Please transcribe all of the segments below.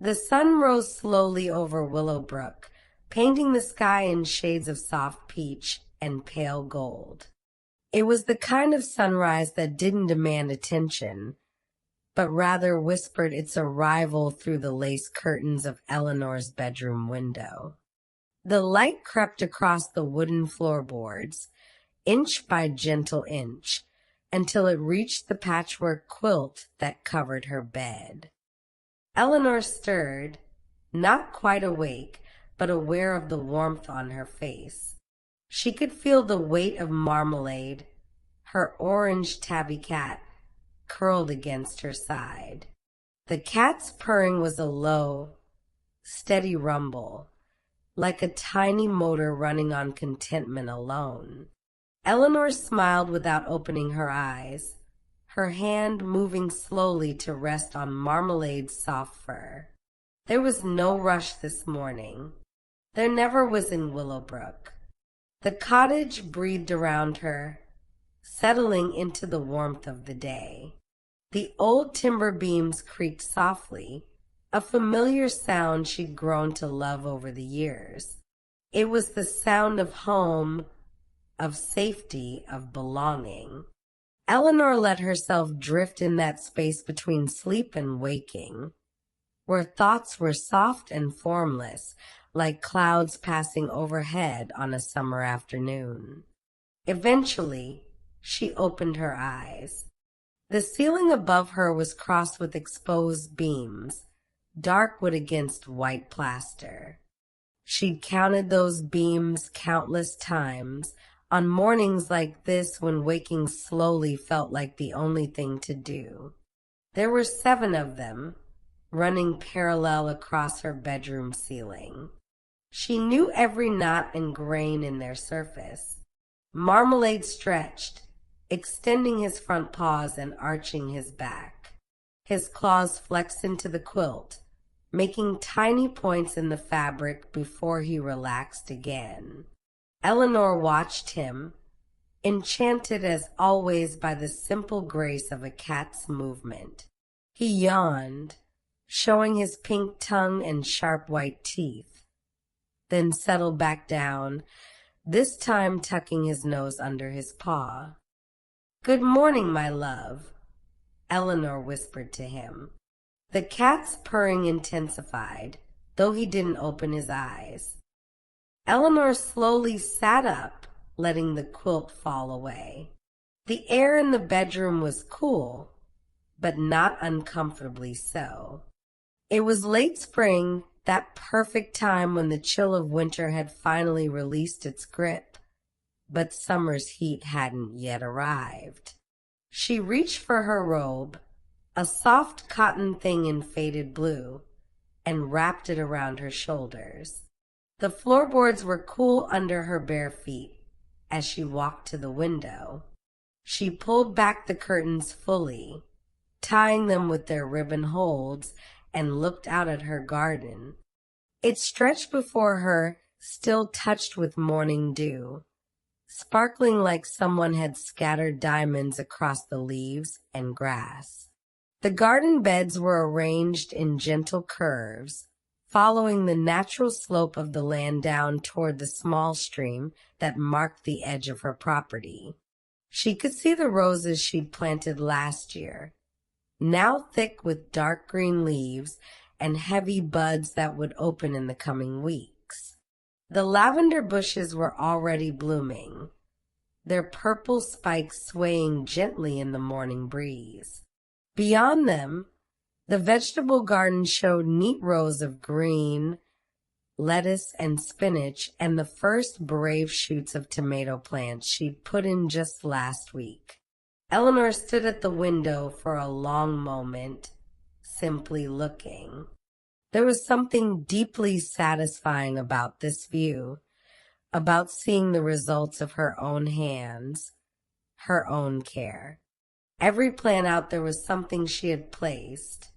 The sun rose slowly over Willowbrook, painting the sky in shades of soft peach and pale gold. It was the kind of sunrise that didn't demand attention, but rather whispered its arrival through the lace curtains of Eleanor's bedroom window. The light crept across the wooden floorboards, inch by gentle inch, until it reached the patchwork quilt that covered her bed. Eleanor stirred, not quite awake, but aware of the warmth on her face. She could feel the weight of Marmalade, her orange tabby cat, curled against her side. The cat's purring was a low, steady rumble, like a tiny motor running on contentment alone. Eleanor smiled without opening her eyes, her hand moving slowly to rest on Marmalade's soft fur. There was no rush this morning. There never was in Willowbrook. The cottage breathed around her, settling into the warmth of the day. The old timber beams creaked softly, a familiar sound she'd grown to love over the years. It was the sound of home, of safety, of belonging. Eleanor let herself drift in that space between sleep and waking, where thoughts were soft and formless, like clouds passing overhead on a summer afternoon. Eventually, she opened her eyes. The ceiling above her was crossed with exposed beams, dark wood against white plaster. She'd counted those beams countless times, on mornings like this when waking slowly felt like the only thing to do. There were 7 of them, running parallel across her bedroom ceiling. She knew every knot and grain in their surface. Marmalade stretched, extending his front paws and arching his back. His claws flexed into the quilt, making tiny points in the fabric before he relaxed again. Eleanor watched him, enchanted as always by the simple grace of a cat's movement. He yawned, showing his pink tongue and sharp white teeth, then settled back down, this time tucking his nose under his paw. "Good morning, my love," Eleanor whispered to him. The cat's purring intensified, though he didn't open his eyes. Eleanor slowly sat up, letting the quilt fall away. The air in the bedroom was cool, but not uncomfortably so. It was late spring, that perfect time when the chill of winter had finally released its grip, but summer's heat hadn't yet arrived. She reached for her robe, a soft cotton thing in faded blue, and wrapped it around her shoulders. The floorboards were cool under her bare feet as she walked to the window. She pulled back the curtains fully, tying them with their ribbon holds, and looked out at her garden. It stretched before her, still touched with morning dew, sparkling like someone had scattered diamonds across the leaves and grass. The garden beds were arranged in gentle curves, following the natural slope of the land down toward the small stream that marked the edge of her property. She could see the roses she'd planted last year, now thick with dark green leaves and heavy buds that would open in the coming weeks. The lavender bushes were already blooming, their purple spikes swaying gently in the morning breeze. Beyond them, the vegetable garden showed neat rows of green, lettuce, and spinach, and the first brave shoots of tomato plants she'd put in just last week. Eleanor stood at the window for a long moment, simply looking. There was something deeply satisfying about this view, about seeing the results of her own hands, her own care. Every plant out there was something she had placed,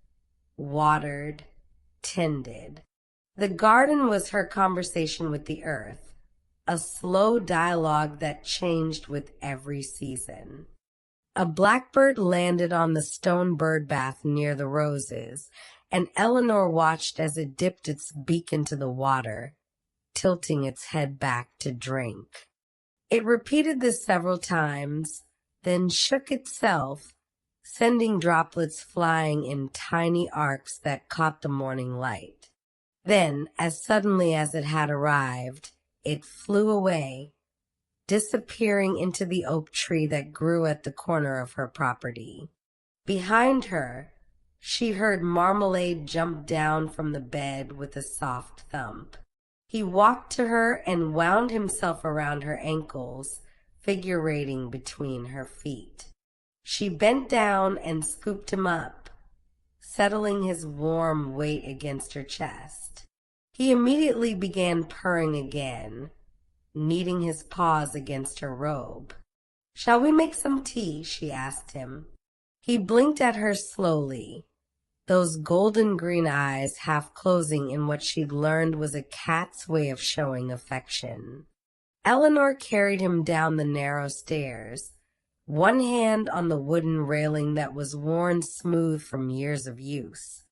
watered, tended. The garden was her conversation with the earth, a slow dialogue that changed with every season. A blackbird landed on the stone bird bath near the roses, and Eleanor watched as it dipped its beak into the water, tilting its head back to drink. It repeated this several times, then shook itself, sending droplets flying in tiny arcs that caught the morning light. Then, as suddenly as it had arrived, it flew away, disappearing into the oak tree that grew at the corner of her property. Behind her, she heard Marmalade jump down from the bed with a soft thump. He walked to her and wound himself around her ankles, figurating between her feet. She bent down and scooped him up, settling his warm weight against her chest. He immediately began purring again, kneading his paws against her robe. "Shall we make some tea?" she asked him. He blinked at her slowly, those golden green eyes half closing in what she'd learned was a cat's way of showing affection. Eleanor carried him down the narrow stairs, one hand on the wooden railing that was worn smooth from years of use.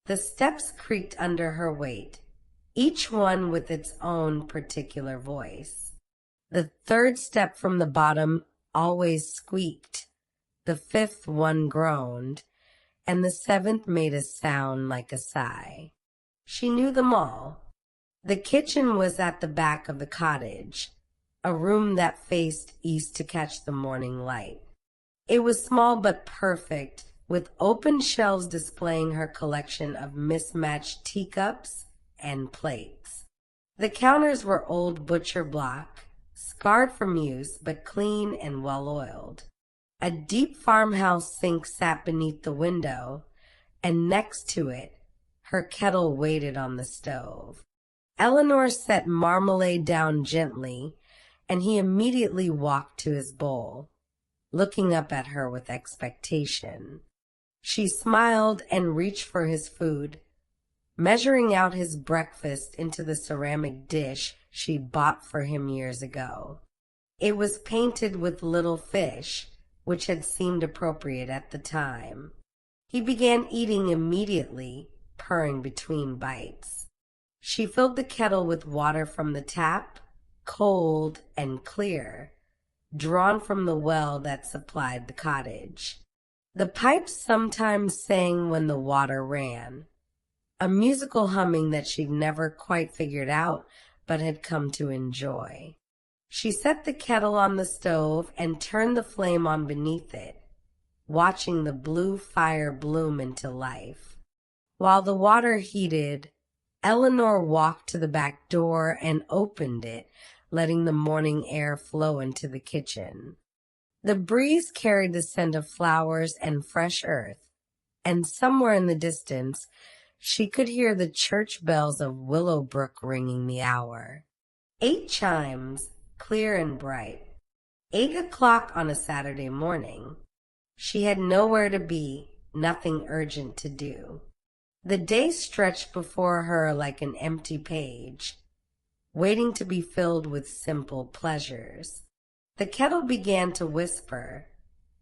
The steps creaked under her weight, each one with its own particular voice. The third step from the bottom always squeaked, the fifth one groaned, and the seventh made a sound like a sigh. She knew them all. The kitchen was at the back of the cottage, a room that faced east to catch the morning light. It was small but perfect, with open shelves displaying her collection of mismatched teacups and plates. The counters were old butcher block, scarred from use but clean and well-oiled. A deep farmhouse sink sat beneath the window, and next to it, her kettle waited on the stove. Eleanor set Marmalade down gently, and he immediately walked to his bowl, looking up at her with expectation. She smiled and reached for his food, measuring out his breakfast into the ceramic dish she'd bought for him years ago. It was painted with little fish, which had seemed appropriate at the time. He began eating immediately, purring between bites. She filled the kettle with water from the tap, cold and clear, drawn from the well that supplied the cottage. The pipes sometimes sang when the water ran, a musical humming that she'd never quite figured out but had come to enjoy. She set the kettle on the stove and turned the flame on beneath it, watching the blue fire bloom into life. While the water heated, Eleanor walked to the back door and opened it, letting the morning air flow into the kitchen. The breeze carried the scent of flowers and fresh earth, and somewhere in the distance, she could hear the church bells of Willowbrook ringing the hour. 8 chimes, clear and bright. 8 o'clock on a Saturday morning. She had nowhere to be, nothing urgent to do. The day stretched before her like an empty page, waiting to be filled with simple pleasures. The kettle began to whisper,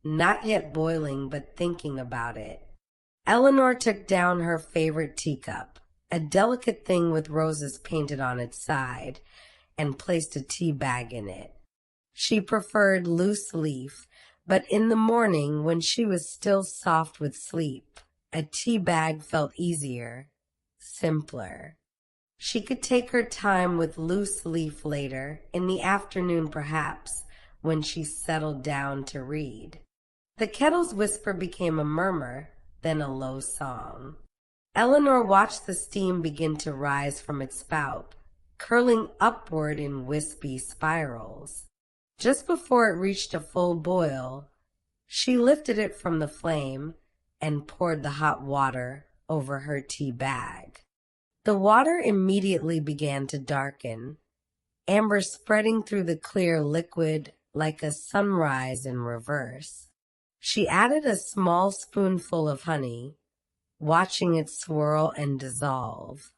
not yet boiling but thinking about it. Eleanor took down her favorite teacup, a delicate thing with roses painted on its side, and placed a tea bag in it. She preferred loose leaf, but in the morning, when she was still soft with sleep, a tea bag felt easier, simpler. She could take her time with loose leaf later, in the afternoon perhaps, when she settled down to read. The kettle's whisper became a murmur, then a low song. Eleanor watched the steam begin to rise from its spout, curling upward in wispy spirals. Just before it reached a full boil, she lifted it from the flame and poured the hot water over her tea bag. The water immediately began to darken, amber spreading through the clear liquid like a sunrise in reverse. She added a small spoonful of honey, watching it swirl and dissolve.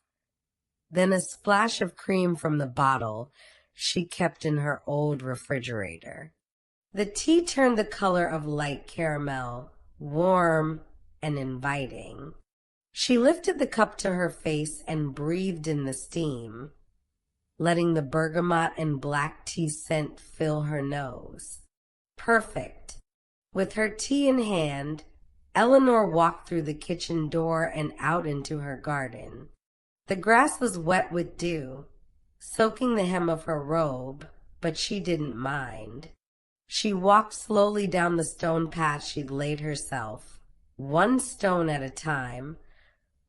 Then a splash of cream from the bottle she kept in her old refrigerator. The tea turned the color of light caramel, warm and inviting. She lifted the cup to her face and breathed in the steam, letting the bergamot and black tea scent fill her nose. Perfect. With her tea in hand, Eleanor walked through the kitchen door and out into her garden. The grass was wet with dew, soaking the hem of her robe, but she didn't mind. She walked slowly down the stone path she'd laid herself, one stone at a time,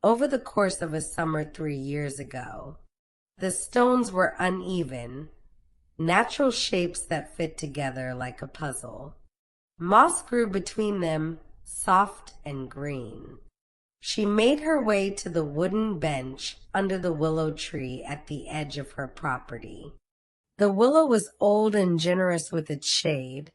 over the course of a summer 3 years ago. The stones were uneven, natural shapes that fit together like a puzzle. Moss grew between them, soft and green. She made her way to the wooden bench under the willow tree at the edge of her property. The willow was old and generous with its shade,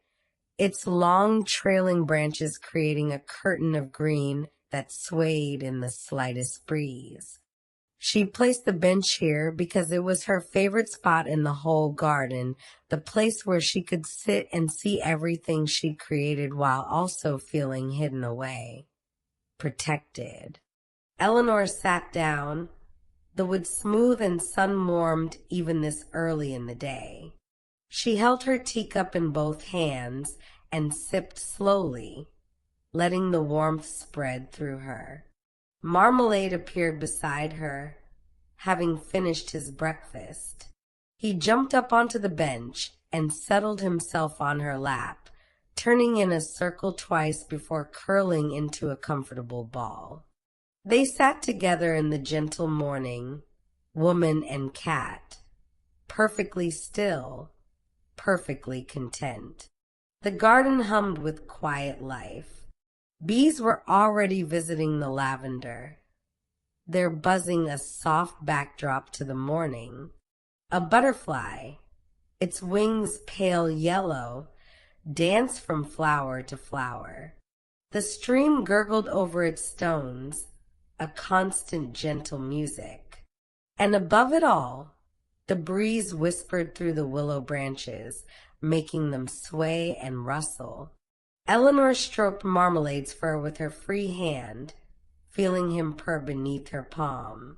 its long trailing branches creating a curtain of green that swayed in the slightest breeze. She placed the bench here because it was her favorite spot in the whole garden, the place where she could sit and see everything she'd created while also feeling hidden away, protected. Eleanor sat down, the wood smooth and sun-warmed even this early in the day. She held her teacup in both hands and sipped slowly, letting the warmth spread through her. Marmalade appeared beside her, having finished his breakfast. He jumped up onto the bench and settled himself on her lap, turning in a circle twice before curling into a comfortable ball. They sat together in the gentle morning, woman and cat, perfectly still, perfectly content. The garden hummed with quiet life. Bees were already visiting the lavender, their buzzing a soft backdrop to the morning. A butterfly, its wings pale yellow, danced from flower to flower. The stream gurgled over its stones, a constant gentle music. And above it all, the breeze whispered through the willow branches, making them sway and rustle. Eleanor stroked Marmalade's fur with her free hand, feeling him purr beneath her palm.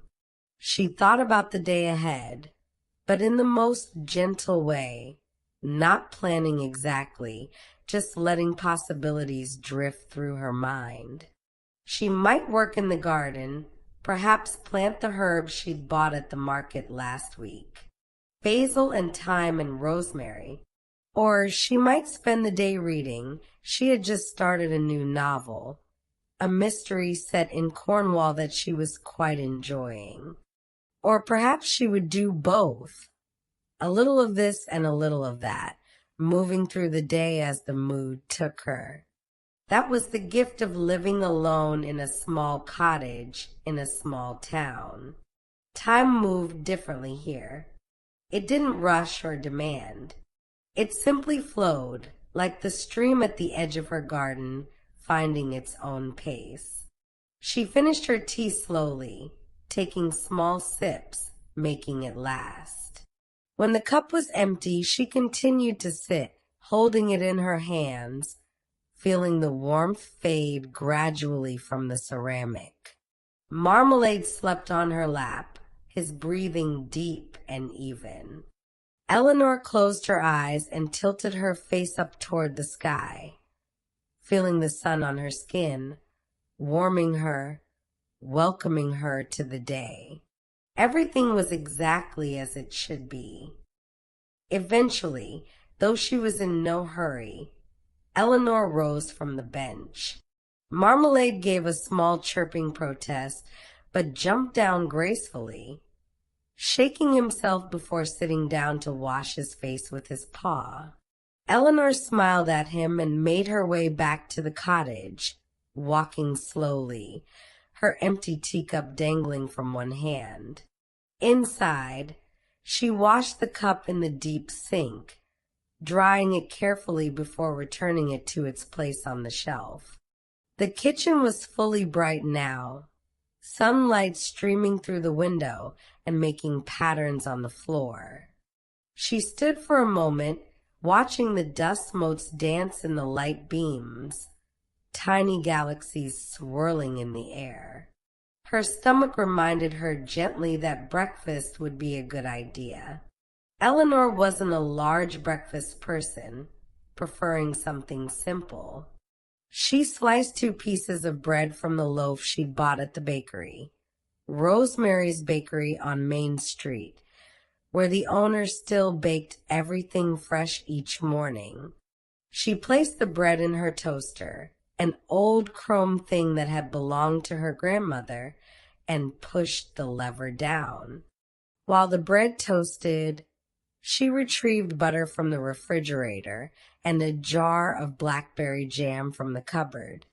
She thought about the day ahead, but in the most gentle way, not planning exactly, just letting possibilities drift through her mind. She might work in the garden, perhaps plant the herbs she'd bought at the market last week, basil and thyme and rosemary. Or she might spend the day reading. She had just started a new novel, a mystery set in Cornwall that she was quite enjoying. Or perhaps she would do both, a little of this and a little of that, moving through the day as the mood took her. That was the gift of living alone in a small cottage in a small town. Time moved differently here. It didn't rush or demand. It simply flowed, like the stream at the edge of her garden, finding its own pace. She finished her tea slowly, taking small sips, making it last. When the cup was empty, she continued to sit, holding it in her hands, feeling the warmth fade gradually from the ceramic. Marmalade slept on her lap, his breathing deep and even. Eleanor closed her eyes and tilted her face up toward the sky, feeling the sun on her skin, warming her, welcoming her to the day. Everything was exactly as it should be. Eventually, though she was in no hurry, Eleanor rose from the bench. Marmalade gave a small chirping protest, but jumped down gracefully, shaking himself before sitting down to wash his face with his paw. Eleanor smiled at him and made her way back to the cottage, walking slowly, her empty teacup dangling from one hand. Inside, she washed the cup in the deep sink, drying it carefully before returning it to its place on the shelf. The kitchen was fully bright now, sunlight streaming through the window and making patterns on the floor. She stood for a moment, watching the dust motes dance in the light beams, tiny galaxies swirling in the air. Her stomach reminded her gently that breakfast would be a good idea. Eleanor wasn't a large breakfast person, preferring something simple. She sliced 2 pieces of bread from the loaf she'd bought at the bakery, Rosemary's Bakery on Main Street, where the owner still baked everything fresh each morning. She placed the bread in her toaster, an old chrome thing that had belonged to her grandmother, and pushed the lever down. While the bread toasted, she retrieved butter from the refrigerator and a jar of blackberry jam from the cupboard.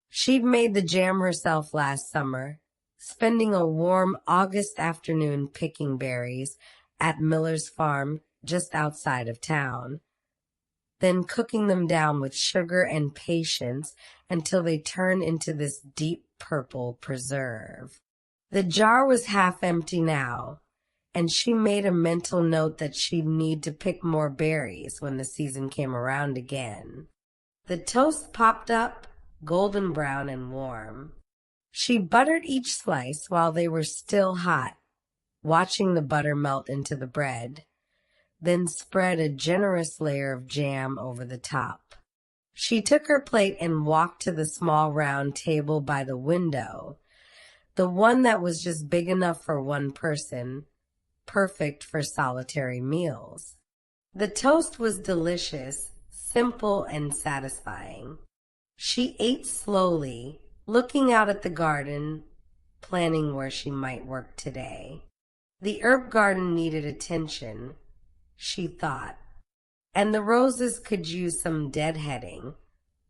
She'd made the jam herself last summer, spending a warm August afternoon picking berries at Miller's farm just outside of town, then cooking them down with sugar and patience until they turned into this deep purple preserve. The jar was half empty now, and she made a mental note that she'd need to pick more berries when the season came around again. The toast popped up, golden brown and warm. She buttered each slice while they were still hot, watching the butter melt into the bread, then spread a generous layer of jam over the top. She took her plate and walked to the small round table by the window, the one that was just big enough for one person, perfect for solitary meals. The toast was delicious, simple and satisfying. She ate slowly, looking out at the garden, planning where she might work today. The herb garden needed attention, she thought, and the roses could use some deadheading,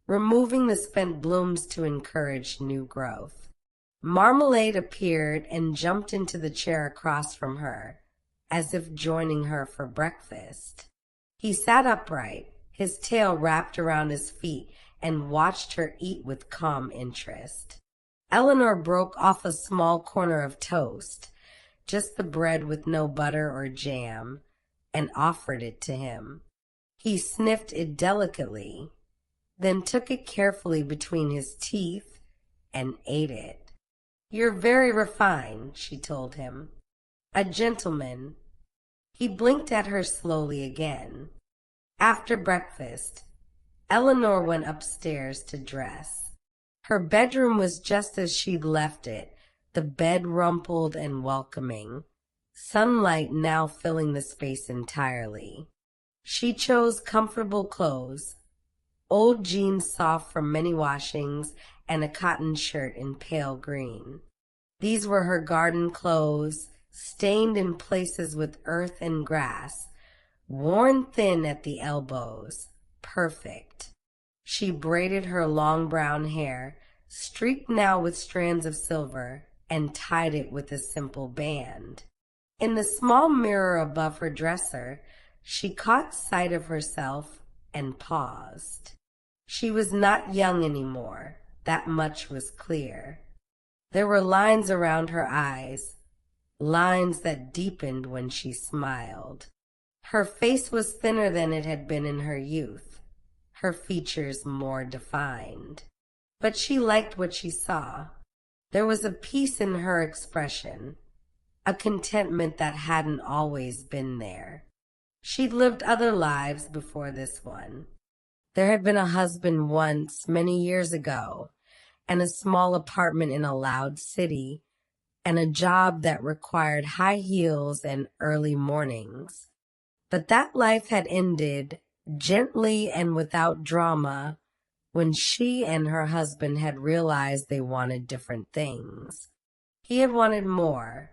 removing the spent blooms to encourage new growth. Marmalade appeared and jumped into the chair across from her, as if joining her for breakfast. He sat upright, his tail wrapped around his feet, and watched her eat with calm interest. Eleanor broke off a small corner of toast, just the bread with no butter or jam, and offered it to him. He sniffed it delicately, then took it carefully between his teeth and ate it. "You're very refined," she told him. "A gentleman." He blinked at her slowly again. After breakfast, Eleanor went upstairs to dress. Her bedroom was just as she'd left it, the bed rumpled and welcoming, sunlight now filling the space entirely. She chose comfortable clothes, old jeans soft from many washings, and a cotton shirt in pale green. These were her garden clothes, stained in places with earth and grass, worn thin at the elbows, perfect. She braided her long brown hair, streaked now with strands of silver, and tied it with a simple band. In the small mirror above her dresser, she caught sight of herself and paused. She was not young anymore, that much was clear. There were lines around her eyes, lines that deepened when she smiled. Her face was thinner than it had been in her youth, her features more defined. But she liked what she saw. There was a peace in her expression, a contentment that hadn't always been there. She'd lived other lives before this one. There had been a husband once, many years ago, and a small apartment in a loud city, and a job that required high heels and early mornings. But that life had ended, gently and without drama, when she and her husband had realized they wanted different things. He had wanted more,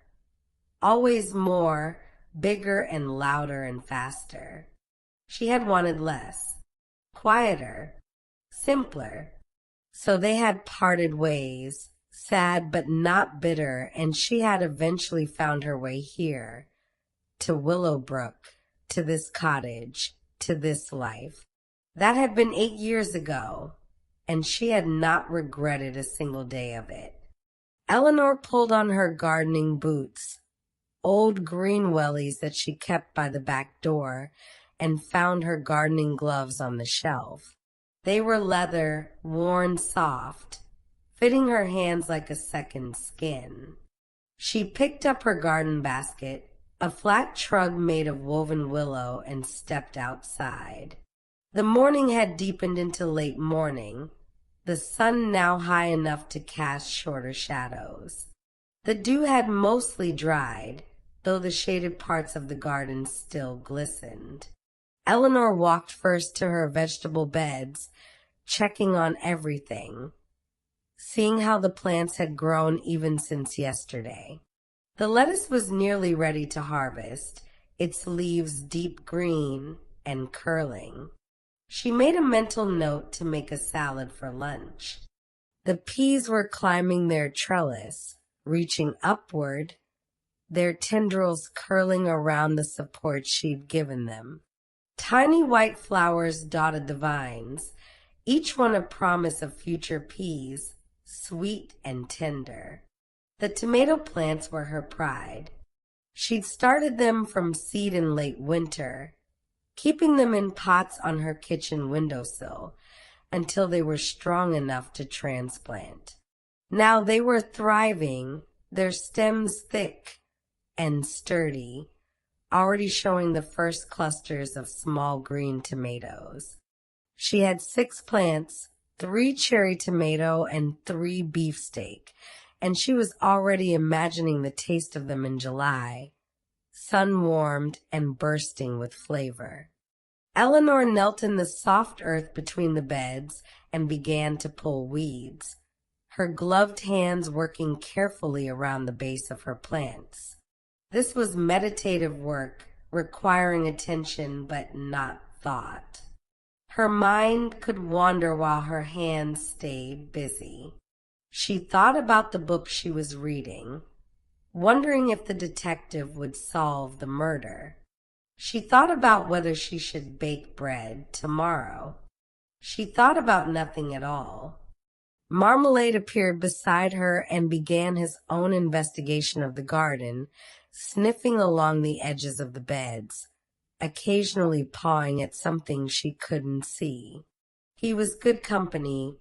always more, bigger and louder and faster. She had wanted less, quieter, simpler. So they had parted ways, sad but not bitter, and she had eventually found her way here, to Willowbrook, to this cottage, to this life. That had been 8 years ago, and she had not regretted a single day of it. Eleanor pulled on her gardening boots, old green wellies that she kept by the back door, and found her gardening gloves on the shelf. They were leather, worn soft, fitting her hands like a second skin. She picked up her garden basket, a flat shrug made of woven willow, and stepped outside. The morning had deepened into late morning, the sun now high enough to cast shorter shadows. The dew had mostly dried, though the shaded parts of the garden still glistened. Eleanor walked first to her vegetable beds, checking on everything, seeing how the plants had grown even since yesterday. The lettuce was nearly ready to harvest, its leaves deep green and curling. She made a mental note to make a salad for lunch. The peas were climbing their trellis, reaching upward, their tendrils curling around the support she'd given them. Tiny white flowers dotted the vines, each one a promise of future peas, sweet and tender. The tomato plants were her pride. She'd started them from seed in late winter, keeping them in pots on her kitchen windowsill until they were strong enough to transplant. Now they were thriving, their stems thick and sturdy, already showing the first clusters of small green tomatoes. She had 6 plants, 3 cherry tomato and 3 beefsteak, and she was already imagining the taste of them in July, sun-warmed and bursting with flavor. Eleanor knelt in the soft earth between the beds and began to pull weeds, her gloved hands working carefully around the base of her plants. This was meditative work, requiring attention but not thought. Her mind could wander while her hands stayed busy. She thought about the book she was reading, wondering if the detective would solve the murder. She thought about whether she should bake bread tomorrow. She thought about nothing at all. Marmalade appeared beside her and began his own investigation of the garden, sniffing along the edges of the beds, occasionally pawing at something she couldn't see. He was good company,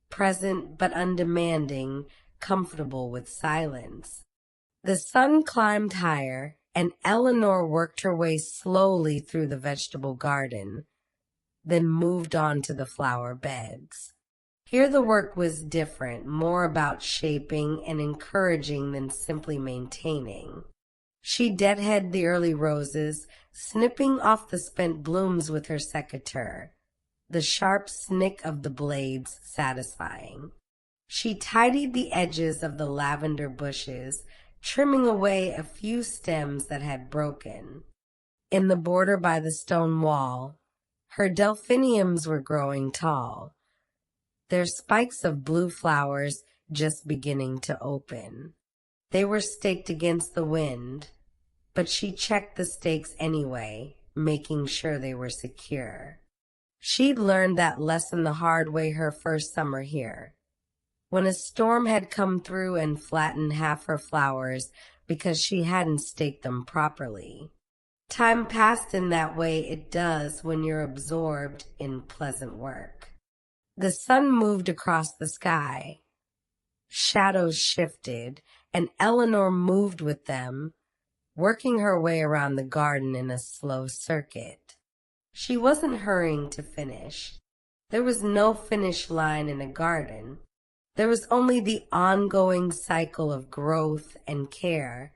present but undemanding, comfortable with silence. The sun climbed higher, and Eleanor worked her way slowly through the vegetable garden, then moved on to the flower beds. Here the work was different, more about shaping and encouraging than simply maintaining. She deadheaded the early roses, snipping off the spent blooms with her secateur, the sharp snick of the blades satisfying. She tidied the edges of the lavender bushes, trimming away a few stems that had broken. In the border by the stone wall, her delphiniums were growing tall, their spikes of blue flowers just beginning to open. They were staked against the wind, but she checked the stakes anyway, making sure they were secure. She'd learned that lesson the hard way her first summer here, when a storm had come through and flattened half her flowers because she hadn't staked them properly. Time passed in that way it does when you're absorbed in pleasant work. The sun moved across the sky. Shadows shifted, and Eleanor moved with them, working her way around the garden in a slow circuit. She wasn't hurrying to finish. There was no finish line in a garden. There was only the ongoing cycle of growth and care,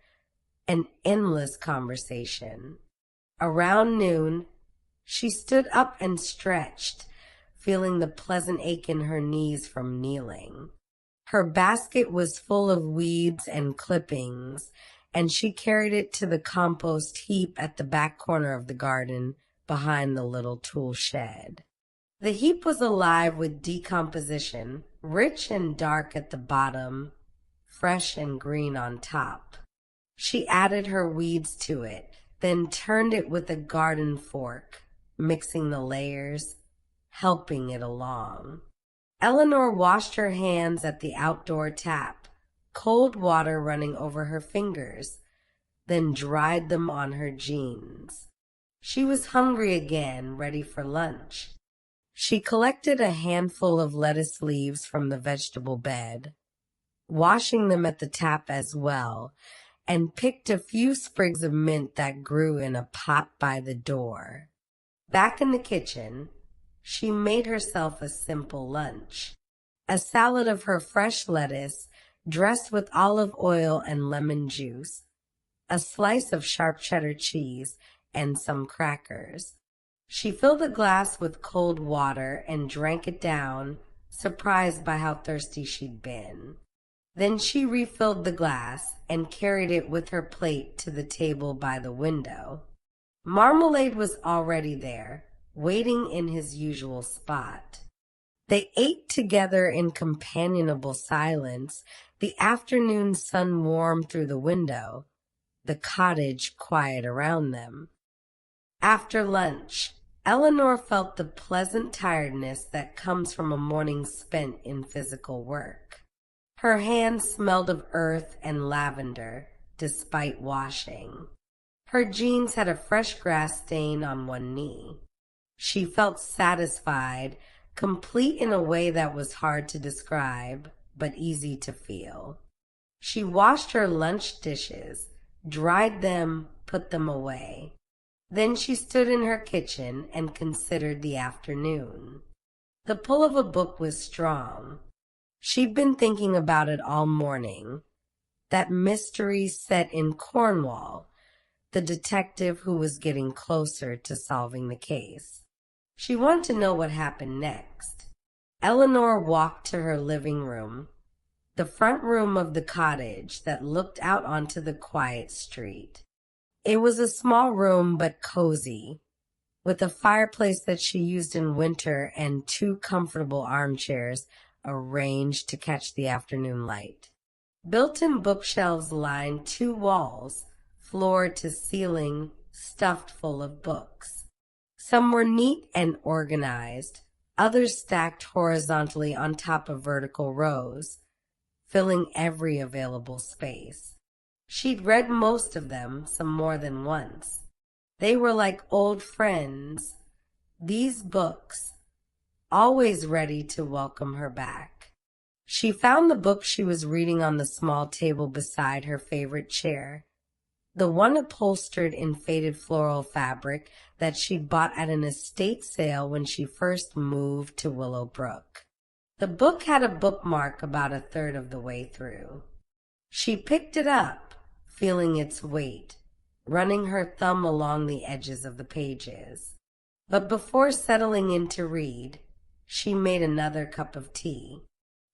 an endless conversation. Around noon, she stood up and stretched, feeling the pleasant ache in her knees from kneeling. Her basket was full of weeds and clippings, and she carried it to the compost heap at the back corner of the garden behind the little tool shed. The heap was alive with decomposition, rich and dark at the bottom, fresh and green on top. She added her weeds to it, then turned it with a garden fork, mixing the layers, helping it along. Eleanor washed her hands at the outdoor tap, cold water running over her fingers, then dried them on her jeans. She was hungry again, ready for lunch. She collected a handful of lettuce leaves from the vegetable bed, washing them at the tap as well, and picked a few sprigs of mint that grew in a pot by the door. Back in the kitchen, she made herself a simple lunch. A salad of her fresh lettuce, dressed with olive oil and lemon juice, a slice of sharp cheddar cheese, and some crackers. She filled a glass with cold water and drank it down, surprised by how thirsty she'd been. Then she refilled the glass and carried it with her plate to the table by the window. Marmalade was already there, waiting in his usual spot. They ate together in companionable silence, the afternoon sun warm through the window, the cottage quiet around them. After lunch, Eleanor felt the pleasant tiredness that comes from a morning spent in physical work. Her hands smelled of earth and lavender, despite washing. Her jeans had a fresh grass stain on one knee. She felt satisfied, complete in a way that was hard to describe, but easy to feel. She washed her lunch dishes, dried them, put them away. Then she stood in her kitchen and considered the afternoon. The pull of a book was strong. She'd been thinking about it all morning. That mystery set in Cornwall, the detective who was getting closer to solving the case. She wanted to know what happened next. Eleanor walked to her living room, the front room of the cottage that looked out onto the quiet street. It was a small room but cozy, with a fireplace that she used in winter and two comfortable armchairs arranged to catch the afternoon light. Built-in bookshelves lined two walls, floor to ceiling, stuffed full of books. Some were neat and organized, others stacked horizontally on top of vertical rows, filling every available space. She'd read most of them, some more than once. They were like old friends, these books, always ready to welcome her back. She found the book she was reading on the small table beside her favorite chair, the one upholstered in faded floral fabric that she'd bought at an estate sale when she first moved to Willowbrook. The book had a bookmark about a third of the way through. She picked it up, feeling its weight, running her thumb along the edges of the pages. But before settling in to read, she made another cup of tea.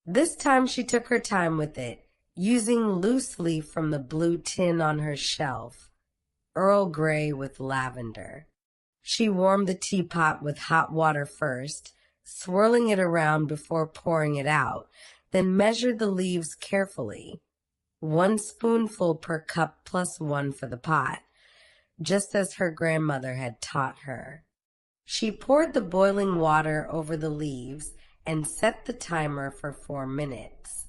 This time she took her time with it, using loose leaf from the blue tin on her shelf, Earl Grey with lavender. She warmed the teapot with hot water first, swirling it around before pouring it out, then measured the leaves carefully. 1 spoonful per cup plus 1 for the pot, just as her grandmother had taught her. She poured the boiling water over the leaves and set the timer for 4 minutes.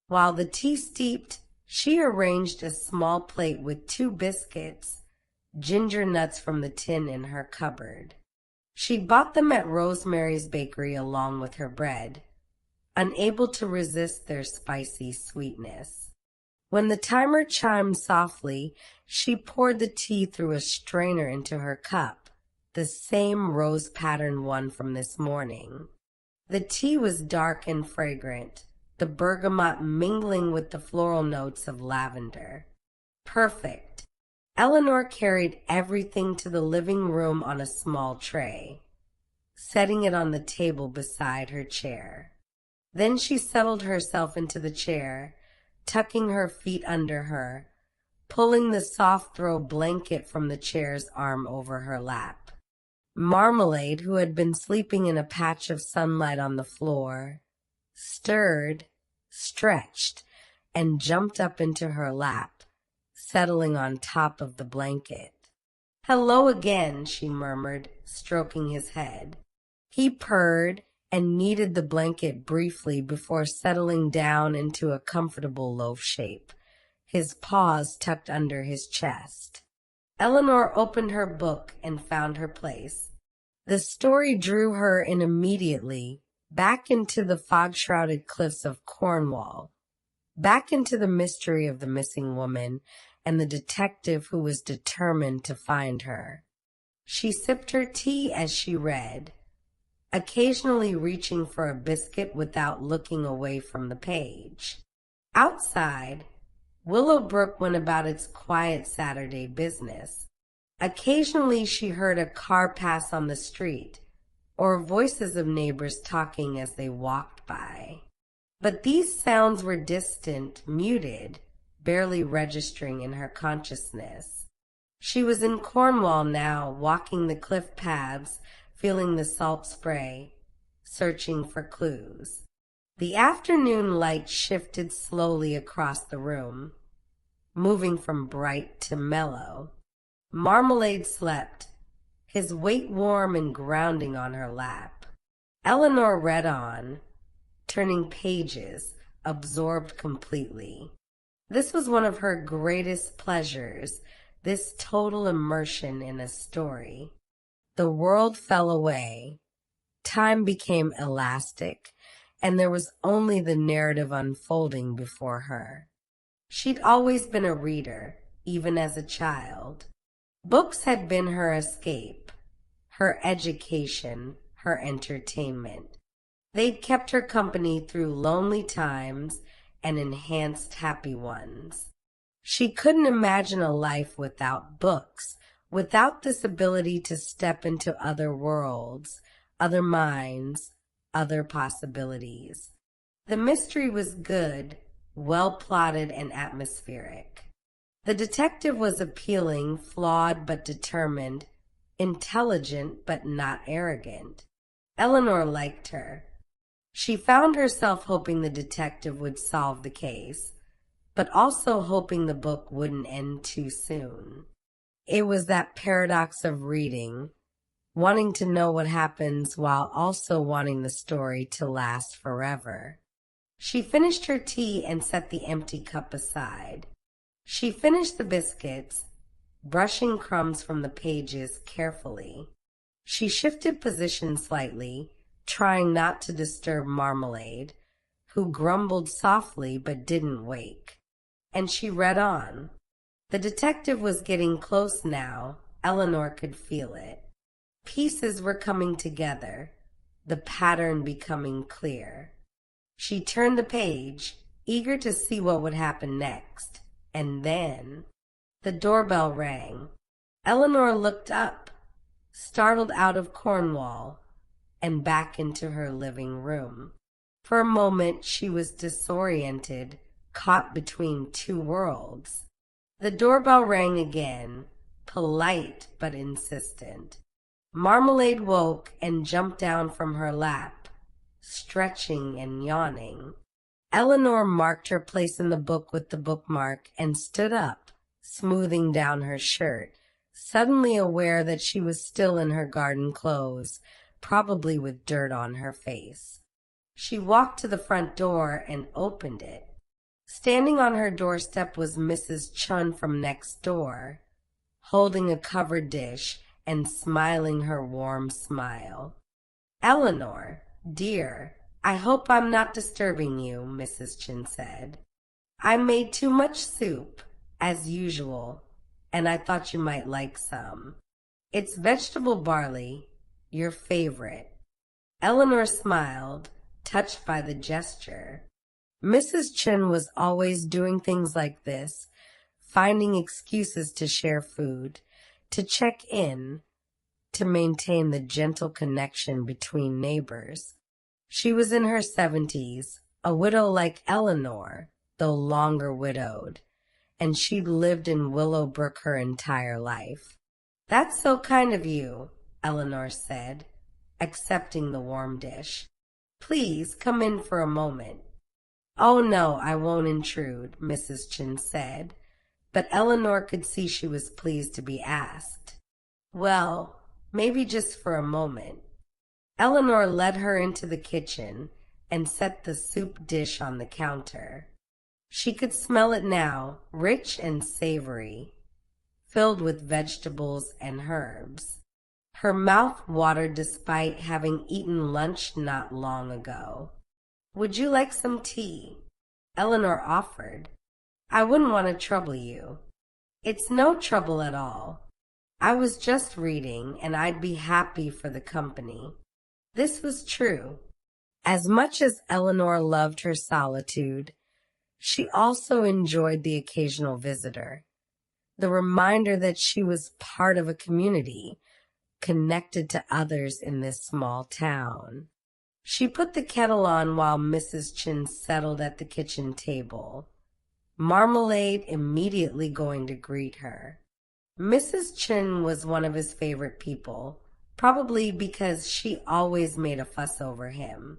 While the tea steeped, she arranged a small plate with 2 biscuits, ginger nuts from the tin in her cupboard. She'd bought them at Rosemary's Bakery along with her bread, unable to resist their spicy sweetness. When the timer chimed softly, she poured the tea through a strainer into her cup, the same rose-patterned one from this morning. The tea was dark and fragrant, the bergamot mingling with the floral notes of lavender. Perfect. Eleanor carried everything to the living room on a small tray, setting it on the table beside her chair. Then she settled herself into the chair, tucking her feet under her, pulling the soft throw blanket from the chair's arm over her lap. Marmalade, who had been sleeping in a patch of sunlight on the floor, stirred, stretched, and jumped up into her lap, settling on top of the blanket. "Hello again," she murmured, stroking his head. He purred and kneaded the blanket briefly before settling down into a comfortable loaf shape, his paws tucked under his chest. Eleanor opened her book and found her place. The story drew her in immediately, back into the fog-shrouded cliffs of Cornwall, back into the mystery of the missing woman and the detective who was determined to find her. She sipped her tea as she read, occasionally reaching for a biscuit without looking away from the page. Outside, Willowbrook went about its quiet Saturday business. Occasionally she heard a car pass on the street, or voices of neighbors talking as they walked by. But these sounds were distant, muted, barely registering in her consciousness. She was in Cornwall now, walking the cliff paths, feeling the salt spray, searching for clues. The afternoon light shifted slowly across the room, moving from bright to mellow. Marmalade slept, his weight warm and grounding on her lap. Eleanor read on, turning pages, absorbed completely. This was one of her greatest pleasures, this total immersion in a story. The world fell away. Time became elastic, and there was only the narrative unfolding before her. She'd always been a reader, even as a child. Books had been her escape, her education, her entertainment. They'd kept her company through lonely times and enhanced happy ones. She couldn't imagine a life without books, without this ability to step into other worlds, other minds, other possibilities. The mystery was good, well plotted and atmospheric. The detective was appealing, flawed but determined, intelligent but not arrogant. Eleanor liked her. She found herself hoping the detective would solve the case, but also hoping the book wouldn't end too soon. It was that paradox of reading, wanting to know what happens while also wanting the story to last forever. She finished her tea and set the empty cup aside. She finished the biscuits, brushing crumbs from the pages carefully. She shifted position slightly, trying not to disturb Marmalade, who grumbled softly but didn't wake. And she read on. The detective was getting close now. Eleanor could feel it. Pieces were coming together, the pattern becoming clear. She turned the page, eager to see what would happen next. And then the doorbell rang. Eleanor looked up, startled out of Cornwall, and back into her living room. For a moment she was disoriented, caught between two worlds. The doorbell rang again, polite but insistent. Marmalade woke and jumped down from her lap, stretching and yawning. Eleanor marked her place in the book with the bookmark and stood up, smoothing down her shirt, suddenly aware that she was still in her garden clothes, probably with dirt on her face. She walked to the front door and opened it. Standing on her doorstep was Mrs. Chun from next door, holding a covered dish and smiling her warm smile. "Eleanor, dear, I hope I'm not disturbing you," Mrs. Chun said. "I made too much soup, as usual, and I thought you might like some. It's vegetable barley, your favorite." Eleanor smiled, touched by the gesture. Mrs. Chun was always doing things like this, finding excuses to share food, to check in, to maintain the gentle connection between neighbors. She was in her 70s, a widow like Eleanor, though longer widowed, and she'd lived in Willowbrook her entire life. "That's so kind of you," Eleanor said, accepting the warm dish. "Please come in for a moment." "Oh no, I won't intrude," Mrs. Chun said, but Eleanor could see she was pleased to be asked. "Well, maybe just for a moment." Eleanor led her into the kitchen and set the soup dish on the counter. She could smell it now, rich and savory, filled with vegetables and herbs. Her mouth watered despite having eaten lunch not long ago. "Would you like some tea?" Eleanor offered. "I wouldn't want to trouble you." "It's no trouble at all. I was just reading, and I'd be happy for the company." This was true. As much as Eleanor loved her solitude, she also enjoyed the occasional visitor, the reminder that she was part of a community, connected to others in this small town. She put the kettle on while Mrs. Chin settled at the kitchen table, Marmalade immediately going to greet her. Mrs. Chin was one of his favorite people, probably because she always made a fuss over him.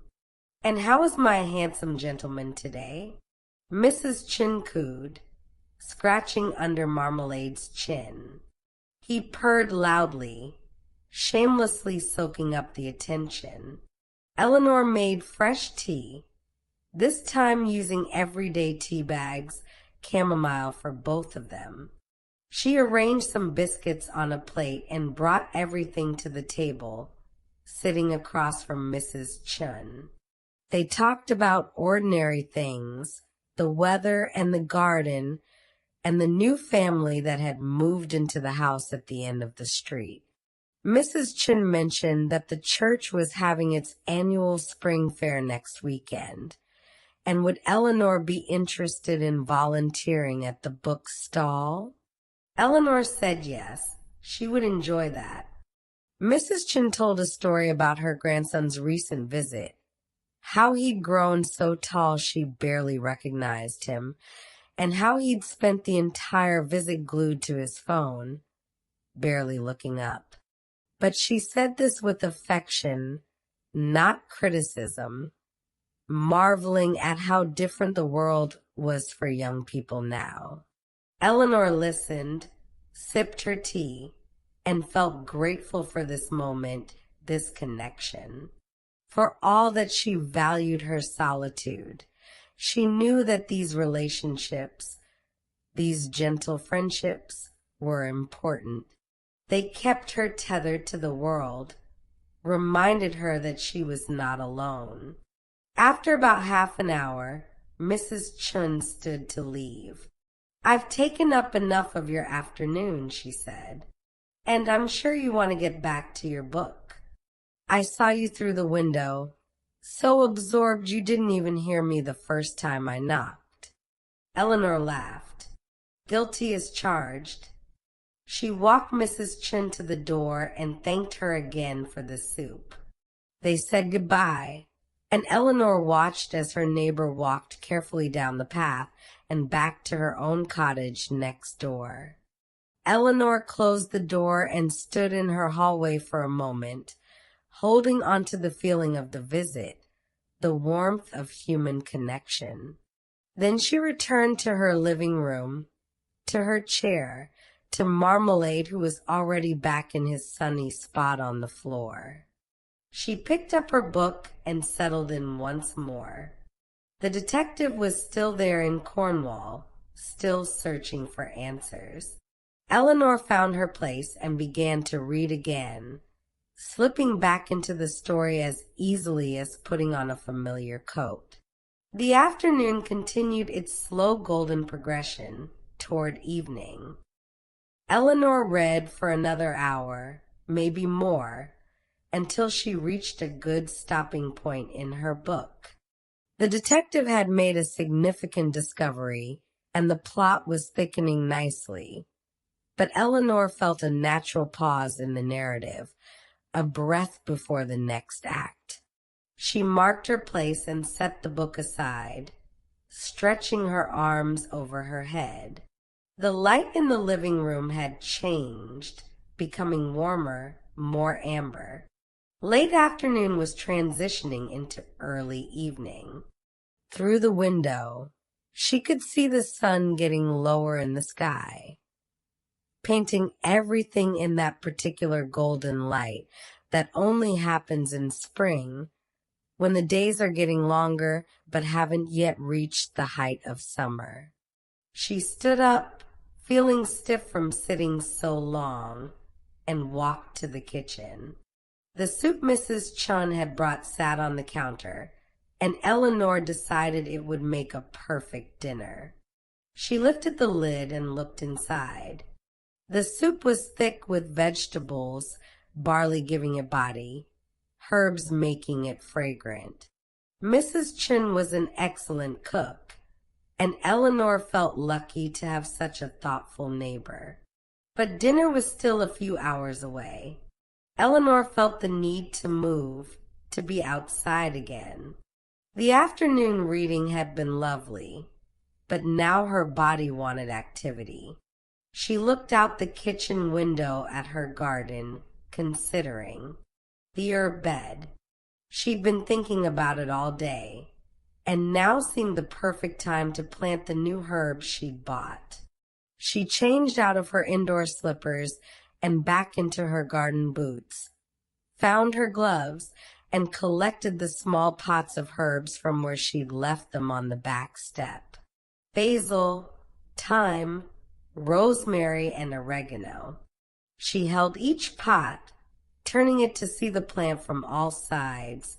"And how is my handsome gentleman today?" Mrs. Chin cooed, scratching under Marmalade's chin. He purred loudly, shamelessly soaking up the attention. Eleanor made fresh tea, this time using everyday tea bags, chamomile for both of them. She arranged some biscuits on a plate and brought everything to the table, sitting across from Mrs. Chun. They talked about ordinary things, the weather and the garden, and the new family that had moved into the house at the end of the street. Mrs. Chin mentioned that the church was having its annual spring fair next weekend, and would Eleanor be interested in volunteering at the book stall? Eleanor said yes, she would enjoy that. Mrs. Chin told a story about her grandson's recent visit, how he'd grown so tall she barely recognized him, and how he'd spent the entire visit glued to his phone, barely looking up. But she said this with affection, not criticism, marveling at how different the world was for young people now. Eleanor listened, sipped her tea, and felt grateful for this moment, this connection. For all that she valued her solitude, she knew that these relationships, these gentle friendships, were important. They kept her tethered to the world, reminded her that she was not alone. After about half an hour, Mrs. Chun stood to leave. "I've taken up enough of your afternoon," she said, "and I'm sure you want to get back to your book. I saw you through the window, so absorbed you didn't even hear me the first time I knocked." Eleanor laughed. Guilty as charged. She walked Mrs. Chin to the door and thanked her again for the soup. They said goodbye, and Eleanor watched as her neighbor walked carefully down the path and back to her own cottage next door. Eleanor closed the door and stood in her hallway for a moment, holding onto the feeling of the visit, the warmth of human connection. Then she returned to her living room, to her chair, to Marmalade, who was already back in his sunny spot on the floor. She picked up her book and settled in once more. The detective was still there in Cornwall, still searching for answers. Eleanor found her place and began to read again, slipping back into the story as easily as putting on a familiar coat. The afternoon continued its slow golden progression toward evening. Eleanor read for another hour, maybe more, until she reached a good stopping point in her book. The detective had made a significant discovery, and the plot was thickening nicely. But Eleanor felt a natural pause in the narrative, a breath before the next act. She marked her place and set the book aside, stretching her arms over her head. The light in the living room had changed, becoming warmer, more amber. Late afternoon was transitioning into early evening. Through the window, she could see the sun getting lower in the sky, painting everything in that particular golden light that only happens in spring, when the days are getting longer but haven't yet reached the height of summer. She stood up, feeling stiff from sitting so long, and walked to the kitchen. The soup Mrs. Chun had brought sat on the counter, and Eleanor decided it would make a perfect dinner. She lifted the lid and looked inside. The soup was thick with vegetables, barley giving it body, herbs making it fragrant. Mrs. Chun was an excellent cook, and Eleanor felt lucky to have such a thoughtful neighbor. But dinner was still a few hours away. Eleanor felt the need to move, to be outside again. The afternoon reading had been lovely, but now her body wanted activity. She looked out the kitchen window at her garden, considering the herb bed. She'd been thinking about it all day, and now seemed the perfect time to plant the new herbs she'd bought. She changed out of her indoor slippers and back into her garden boots, found her gloves, and collected the small pots of herbs from where she'd left them on the back step. Basil, thyme, rosemary, and oregano. She held each pot, turning it to see the plant from all sides,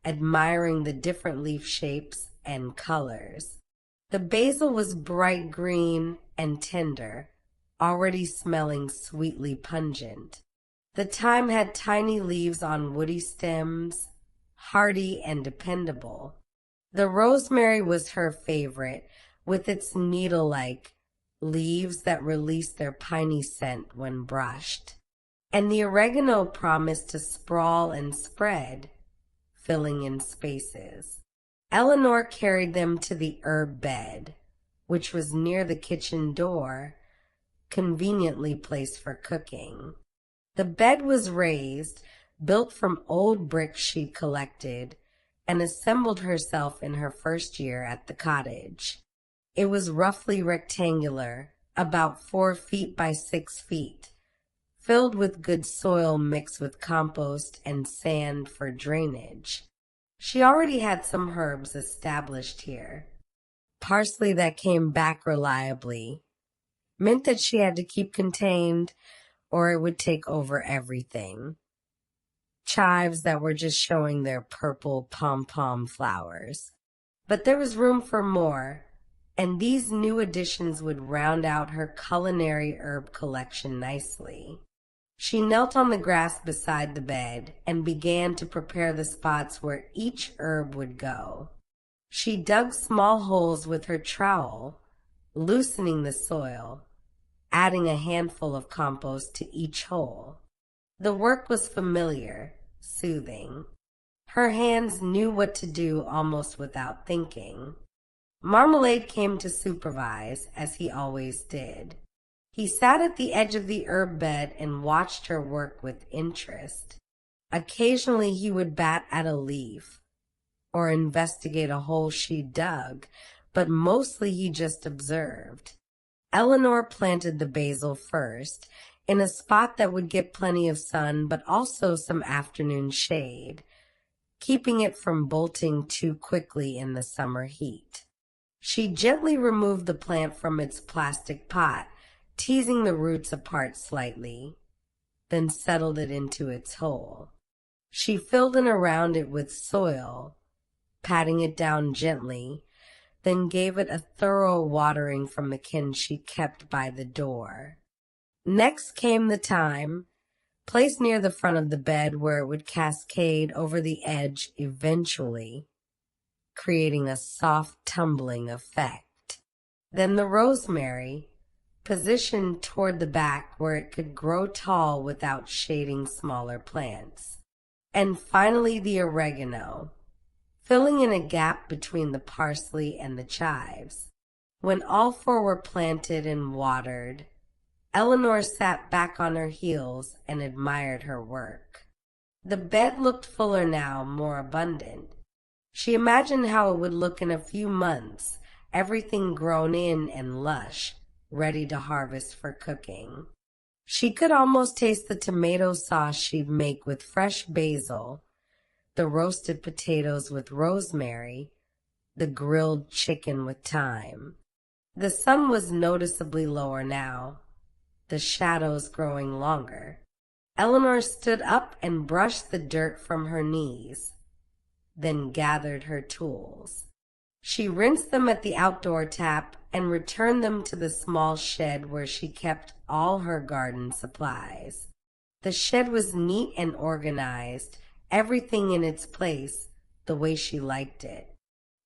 admiring the different leaf shapes and colors. The basil was bright green and tender, already smelling sweetly pungent. The thyme had tiny leaves on woody stems, hardy and dependable. The rosemary was her favorite, with its needle-like leaves that released their piney scent when brushed. And the oregano promised to sprawl and spread, filling in spaces. Eleanor carried them to the herb bed, which was near the kitchen door, conveniently placed for cooking. The bed was raised, built from old bricks she'd collected, and assembled herself in her first year at the cottage. It was roughly rectangular, about 4 feet by 6 feet, filled with good soil mixed with compost and sand for drainage. She already had some herbs established here. Parsley that came back reliably, mint that she had to keep contained or it would take over everything. Chives that were just showing their purple pom-pom flowers. But there was room for more, and these new additions would round out her culinary herb collection nicely. She knelt on the grass beside the bed and began to prepare the spots where each herb would go. She dug small holes with her trowel, loosening the soil, adding a handful of compost to each hole. The work was familiar, soothing. Her hands knew what to do almost without thinking. Marmalade came to supervise, as he always did. He sat at the edge of the herb bed and watched her work with interest. Occasionally he would bat at a leaf or investigate a hole she dug, but mostly he just observed. Eleanor planted the basil first, in a spot that would get plenty of sun but also some afternoon shade, keeping it from bolting too quickly in the summer heat. She gently removed the plant from its plastic pot, teasing the roots apart slightly, then settled it into its hole. She filled in around it with soil, patting it down gently, then gave it a thorough watering from the can she kept by the door. Next came the thyme, placed near the front of the bed where it would cascade over the edge eventually, creating a soft tumbling effect. Then the rosemary, positioned toward the back where it could grow tall without shading smaller plants. And finally the oregano, filling in a gap between the parsley and the chives. When all 4 were planted and watered, Eleanor sat back on her heels and admired her work. The bed looked fuller now, more abundant. She imagined how it would look in a few months, everything grown in and lush, ready to harvest for cooking. She could almost taste the tomato sauce she'd make with fresh basil, the roasted potatoes with rosemary, the grilled chicken with thyme. The sun was noticeably lower now, the shadows growing longer. Eleanor stood up and brushed the dirt from her knees, then gathered her tools. She rinsed them at the outdoor tap and returned them to the small shed where she kept all her garden supplies. The shed was neat and organized, everything in its place the way she liked it.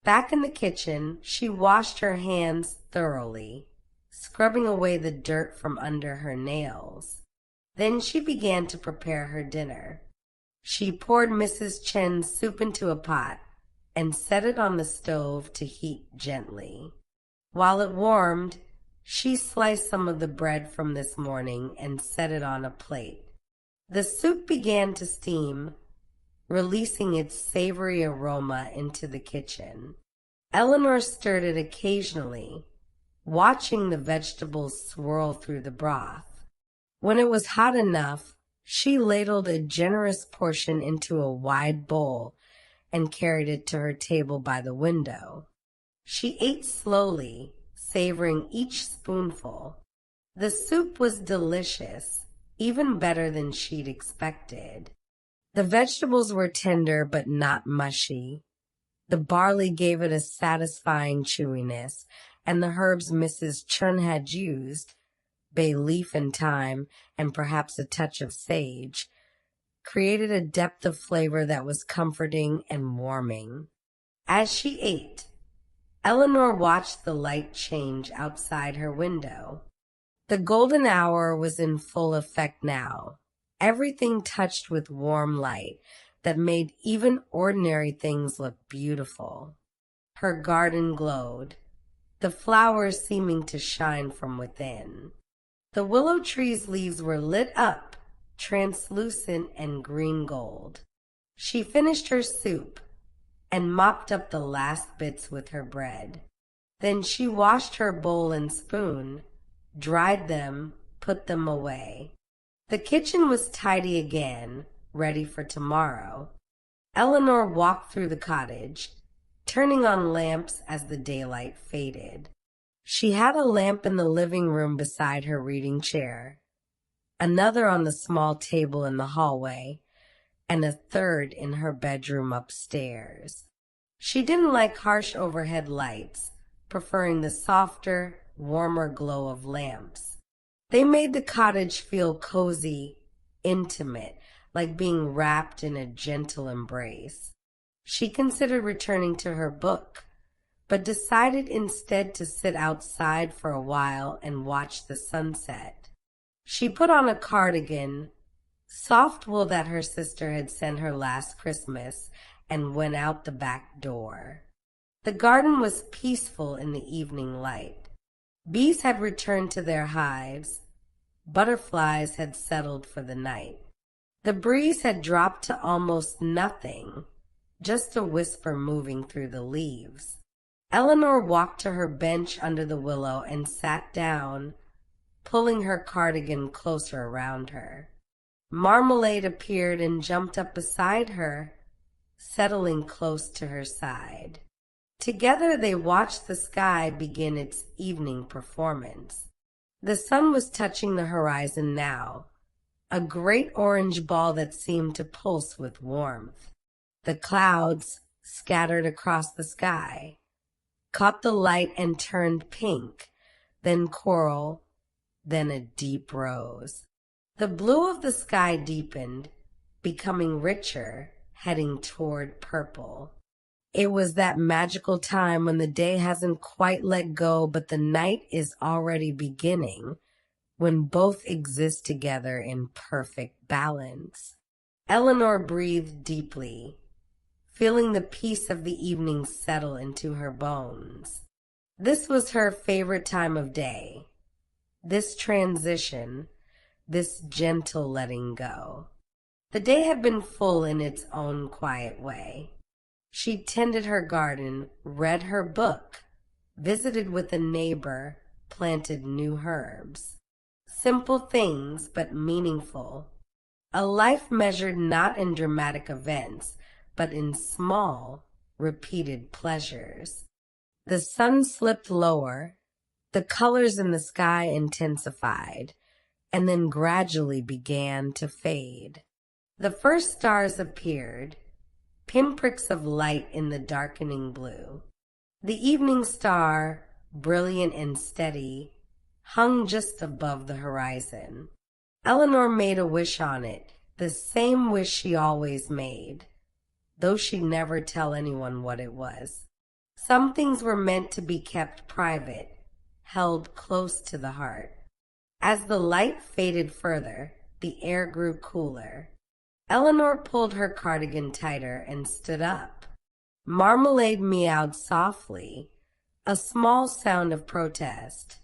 Back in the kitchen, she washed her hands thoroughly, scrubbing away the dirt from under her nails. Then she began to prepare her dinner. She poured Mrs. Chen's soup into a pot and set it on the stove to heat gently. While it warmed, she sliced some of the bread from this morning and set it on a plate. The soup began to steam, releasing its savory aroma into the kitchen. Eleanor stirred it occasionally, watching the vegetables swirl through the broth. When it was hot enough, she ladled a generous portion into a wide bowl and carried it to her table by the window. She ate slowly, savoring each spoonful. The soup was delicious, even better than she'd expected. The vegetables were tender but not mushy. The barley gave it a satisfying chewiness, and the herbs Mrs. Chun had used, bay leaf and thyme, and perhaps a touch of sage, created a depth of flavor that was comforting and warming. As she ate, Eleanor watched the light change outside her window. The golden hour was in full effect now, everything touched with warm light that made even ordinary things look beautiful. Her garden glowed, the flowers seeming to shine from within. The willow tree's leaves were lit up, translucent and green gold. She finished her soup and mopped up the last bits with her bread. Then she washed her bowl and spoon, dried them, put them away. The kitchen was tidy again, ready for tomorrow. Eleanor walked through the cottage, turning on lamps as the daylight faded. She had a lamp in the living room beside her reading chair, another on the small table in the hallway, and a third in her bedroom upstairs. She didn't like harsh overhead lights, preferring the softer, warmer glow of lamps. They made the cottage feel cozy, intimate, like being wrapped in a gentle embrace. She considered returning to her book, but decided instead to sit outside for a while and watch the sunset. She put on a cardigan, soft wool that her sister had sent her last Christmas, and went out the back door. The garden was peaceful in the evening light. Bees had returned to their hives. Butterflies had settled for the night. The breeze had dropped to almost nothing, just a whisper moving through the leaves. Eleanor walked to her bench under the willow and sat down, pulling her cardigan closer around her. Marmalade appeared and jumped up beside her, settling close to her side. Together they watched the sky begin its evening performance. The sun was touching the horizon now, a great orange ball that seemed to pulse with warmth. The clouds, scattered across the sky, caught the light and turned pink, then coral, then a deep rose. The blue of the sky deepened, becoming richer, heading toward purple. It was that magical time when the day hasn't quite let go, but the night is already beginning, when both exist together in perfect balance. Eleanor breathed deeply, feeling the peace of the evening settle into her bones. This was her favorite time of day, this transition, this gentle letting go. The day had been full in its own quiet way. She tended her garden, read her book, visited with a neighbor, planted new herbs. Simple things, but meaningful. A life measured not in dramatic events, but in small, repeated pleasures. The sun slipped lower, the colors in the sky intensified, and then gradually began to fade. The first stars appeared, pinpricks of light in the darkening blue. The evening star, brilliant and steady, hung just above the horizon. Eleanor made a wish on it, the same wish she always made, though she'd never tell anyone what it was. Some things were meant to be kept private, held close to the heart. As the light faded further, the air grew cooler. Eleanor pulled her cardigan tighter and stood up. Marmalade meowed softly, a small sound of protest,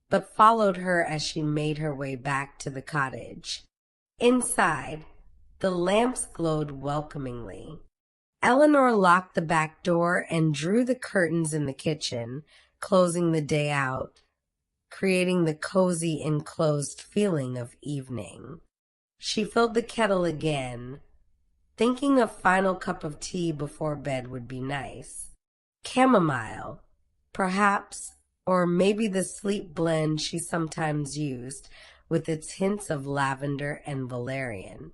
but followed her as she made her way back to the cottage. Inside, the lamps glowed welcomingly. Eleanor locked the back door and drew the curtains in the kitchen, closing the day out, creating the cozy enclosed feeling of evening. She filled the kettle again, thinking a final cup of tea before bed would be nice. Chamomile, perhaps, or maybe the sleep blend she sometimes used, with its hints of lavender and valerian.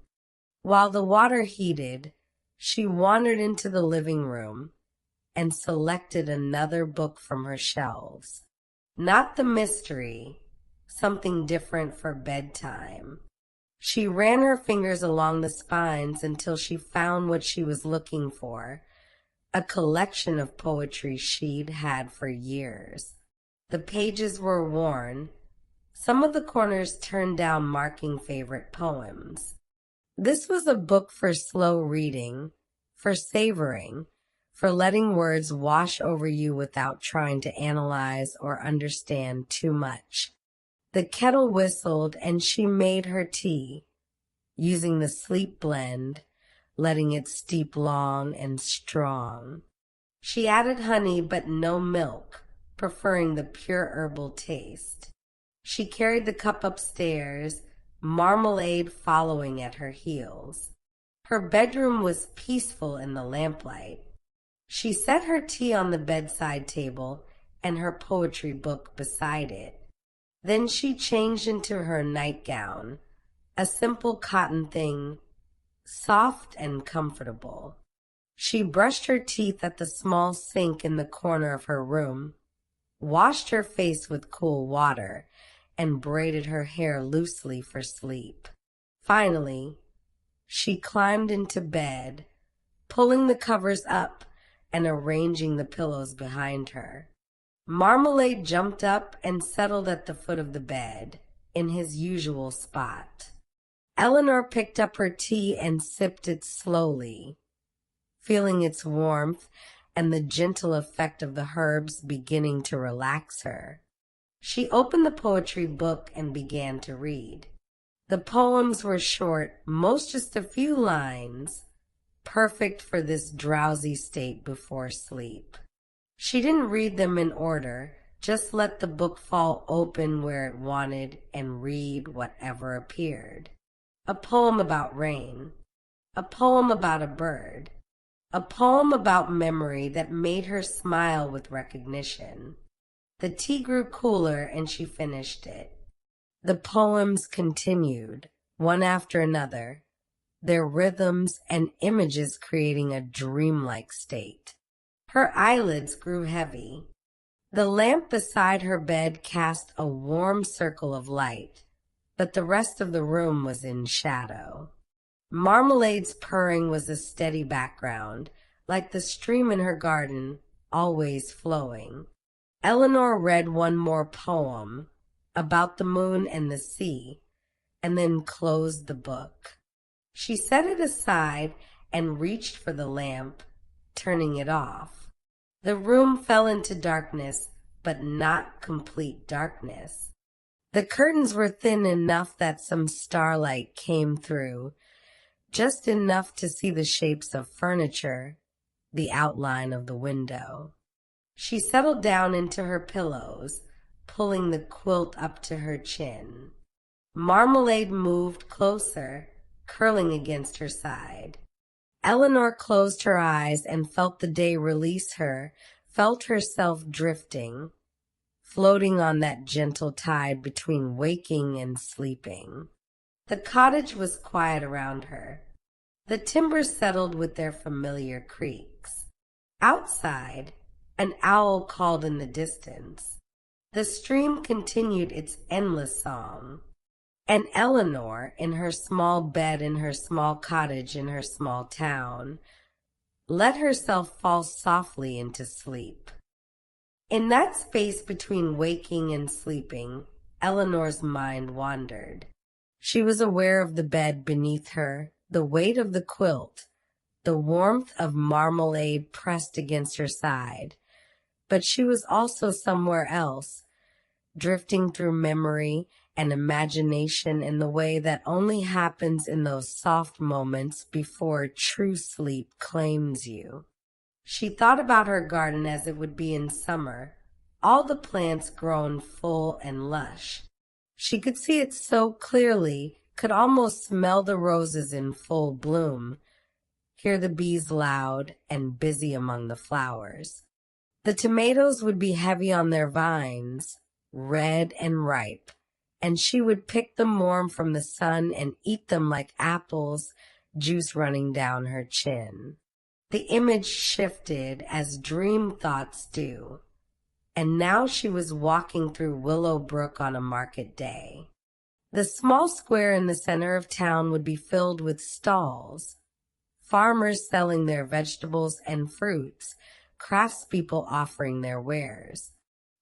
While the water heated, she wandered into the living room and selected another book from her shelves. Not the mystery, something different for bedtime. She ran her fingers along the spines until she found what she was looking for, a collection of poetry she'd had for years. The pages were worn, some of the corners turned down, marking favorite poems. This was a book for slow reading, for savoring, for letting words wash over you without trying to analyze or understand too much. The kettle whistled and she made her tea, using the sleep blend, letting it steep long and strong. She added honey but no milk, preferring the pure herbal taste. She carried the cup upstairs, Marmalade following at her heels. Her bedroom was peaceful in the lamplight. She set her tea on the bedside table and her poetry book beside it. Then she changed into her nightgown, a simple cotton thing, soft and comfortable. She brushed her teeth at the small sink in the corner of her room, washed her face with cool water, and braided her hair loosely for sleep. Finally, she climbed into bed, pulling the covers up and arranging the pillows behind her. Marmalade jumped up and settled at the foot of the bed, in his usual spot. Eleanor picked up her tea and sipped it slowly, feeling its warmth and the gentle effect of the herbs beginning to relax her. She opened the poetry book and began to read. The poems were short, most just a few lines, perfect for this drowsy state before sleep. She didn't read them in order, just let the book fall open where it wanted and read whatever appeared. A poem about rain, a poem about a bird, a poem about memory that made her smile with recognition. The tea grew cooler and she finished it. The poems continued, one after another, their rhythms and images creating a dreamlike state. Her eyelids grew heavy. The lamp beside her bed cast a warm circle of light, but the rest of the room was in shadow. Marmalade's purring was a steady background, like the stream in her garden, always flowing. Eleanor read one more poem about the moon and the sea, and then closed the book. She set it aside and reached for the lamp, turning it off. The room fell into darkness, but not complete darkness. The curtains were thin enough that some starlight came through, just enough to see the shapes of furniture, the outline of the window. She settled down into her pillows, pulling the quilt up to her chin. Marmalade moved closer, curling against her side. Eleanor closed her eyes and felt the day release her, felt herself drifting, floating on that gentle tide between waking and sleeping. The cottage was quiet around her. The timbers settled with their familiar creaks. Outside, an owl called in the distance. The stream continued its endless song. And Eleanor, in her small bed in her small cottage in her small town, let herself fall softly into sleep. In that space between waking and sleeping, Eleanor's mind wandered. She was aware of the bed beneath her, the weight of the quilt, the warmth of Marmalade pressed against her side. But she was also somewhere else, drifting through memory and imagination in the way that only happens in those soft moments before true sleep claims you. She thought about her garden as it would be in summer, all the plants grown full and lush. She could see it so clearly, could almost smell the roses in full bloom, hear the bees loud and busy among the flowers. The tomatoes would be heavy on their vines, red and ripe, and she would pick them warm from the sun and eat them like apples, juice running down her chin. The image shifted as dream thoughts do, and now she was walking through Willowbrook on a market day. The small square in the center of town would be filled with stalls, farmers selling their vegetables and fruits, craftspeople offering their wares.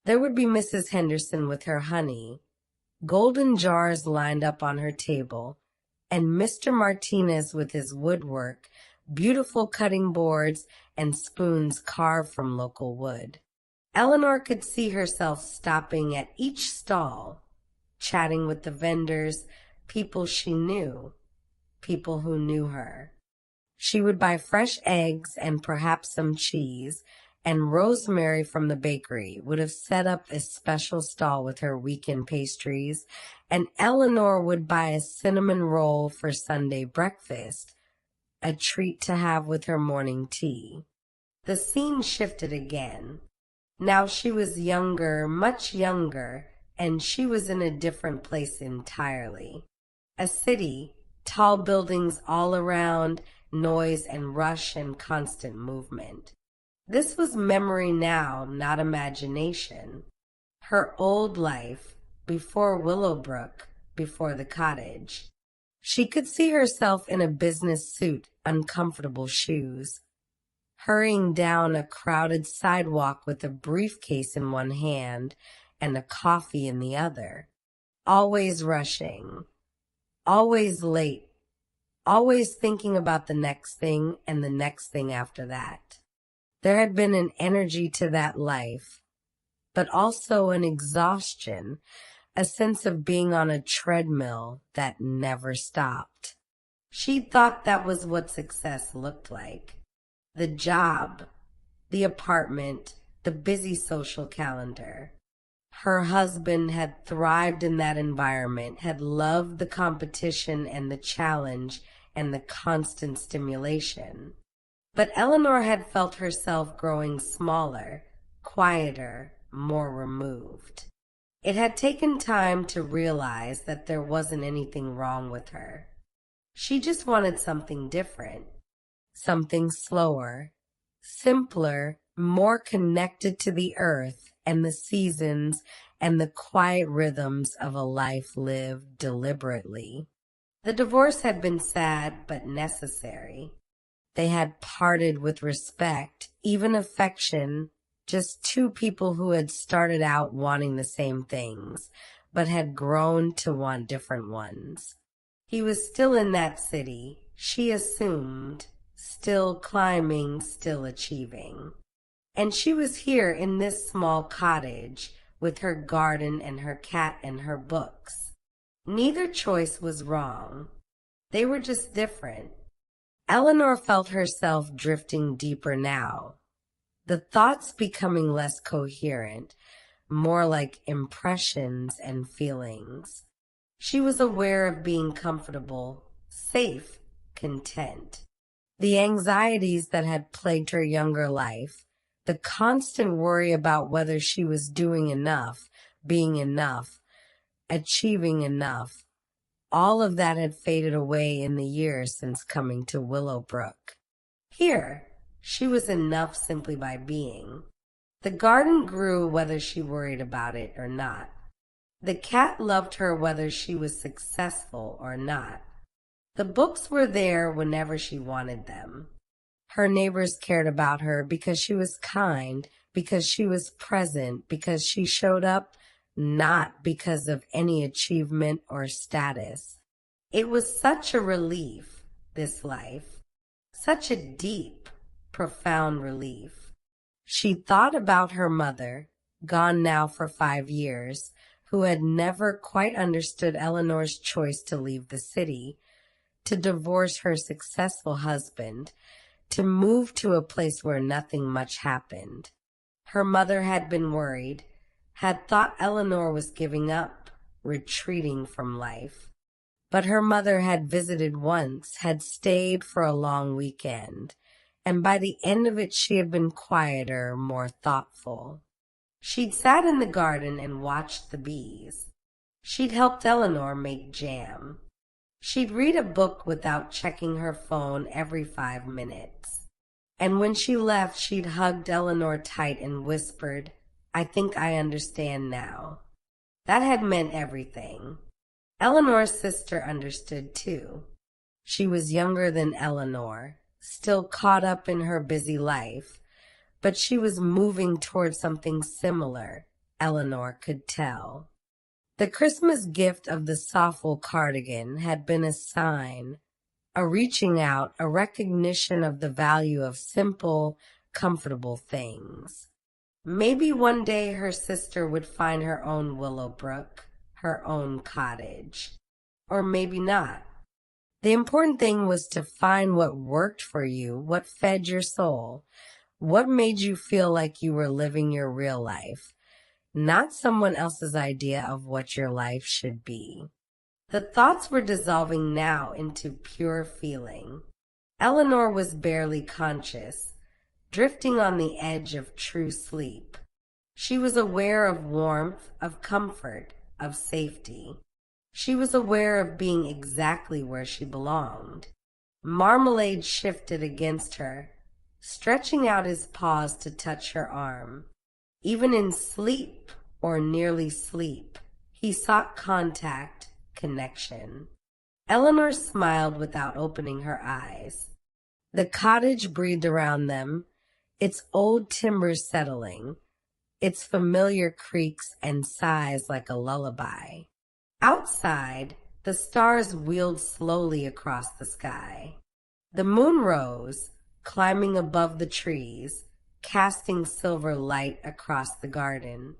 There would be Mrs. Henderson with her honey, golden jars lined up on her table, and Mr. Martinez with his woodwork, beautiful cutting boards and spoons carved from local wood. Eleanor could see herself stopping at each stall, chatting with the vendors, people she knew, people who knew her. She would buy fresh eggs and perhaps some cheese, and Rosemary from the bakery would have set up a special stall with her weekend pastries, and Eleanor would buy a cinnamon roll for Sunday breakfast, a treat to have with her morning tea. The scene shifted again. Now she was younger, much younger, and she was in a different place entirely. A city, tall buildings all around, noise and rush and constant movement. This was memory now, not imagination. Her old life, before Willowbrook, before the cottage. She could see herself in a business suit, uncomfortable shoes, hurrying down a crowded sidewalk with a briefcase in one hand and a coffee in the other. Always rushing, always late, always thinking about the next thing and the next thing after that. There had been an energy to that life, but also an exhaustion, a sense of being on a treadmill that never stopped. She thought that was what success looked like. The job, the apartment, the busy social calendar. Her husband had thrived in that environment, had loved the competition and the challenge and the constant stimulation. But Eleanor had felt herself growing smaller, quieter, more removed. It had taken time to realize that there wasn't anything wrong with her. She just wanted something different, something slower, simpler, more connected to the earth and the seasons and the quiet rhythms of a life lived deliberately. The divorce had been sad but necessary. They had parted with respect, even affection, just two people who had started out wanting the same things, but had grown to want different ones. He was still in that city, she assumed, still climbing, still achieving. And she was here in this small cottage with her garden and her cat and her books. Neither choice was wrong. They were just different. Eleanor felt herself drifting deeper now, the thoughts becoming less coherent, more like impressions and feelings. She was aware of being comfortable, safe, content. The anxieties that had plagued her younger life, The constant worry about whether she was doing enough, being enough, achieving enough, all of that had faded away in the years since coming to Willowbrook. Here, she was enough simply by being. The garden grew whether she worried about it or not. The cat loved her whether she was successful or not. The books were there whenever she wanted them. Her neighbors cared about her because she was kind, because she was present, because she showed up, not because of any achievement or status. It was such a relief, this life, such a deep, profound relief. She thought about her mother, gone now for 5 years, who had never quite understood Eleanor's choice to leave the city, to divorce her successful husband, to move to a place where nothing much happened. Her mother had been worried, had thought Eleanor was giving up, retreating from life. But her mother had visited once, had stayed for a long weekend, and by the end of it she had been quieter, more thoughtful. She'd sat in the garden and watched the bees. She'd helped Eleanor make jam. She'd read a book without checking her phone every 5 minutes. And when she left, she'd hugged Eleanor tight and whispered, "I think I understand now." That had meant everything. Eleanor's sister understood too. She was younger than Eleanor, still caught up in her busy life, but she was moving toward something similar, Eleanor could tell. The Christmas gift of the softwool cardigan had been a sign, a reaching out, a recognition of the value of simple, comfortable things. Maybe one day her sister would find her own Willowbrook, her own cottage. Or maybe not. The important thing was to find what worked for you, what fed your soul, what made you feel like you were living your real life, not someone else's idea of what your life should be. The thoughts were dissolving now into pure feeling. Eleanor was barely conscious, drifting on the edge of true sleep. She was aware of warmth, of comfort, of safety. She was aware of being exactly where she belonged. Marmalade shifted against her, stretching out his paws to touch her arm. Even in sleep, or nearly sleep, he sought contact, connection. Eleanor smiled without opening her eyes. The cottage breathed around them, its old timbers settling, its familiar creaks and sighs like a lullaby. Outside, the stars wheeled slowly across the sky. The moon rose, climbing above the trees, casting silver light across the garden.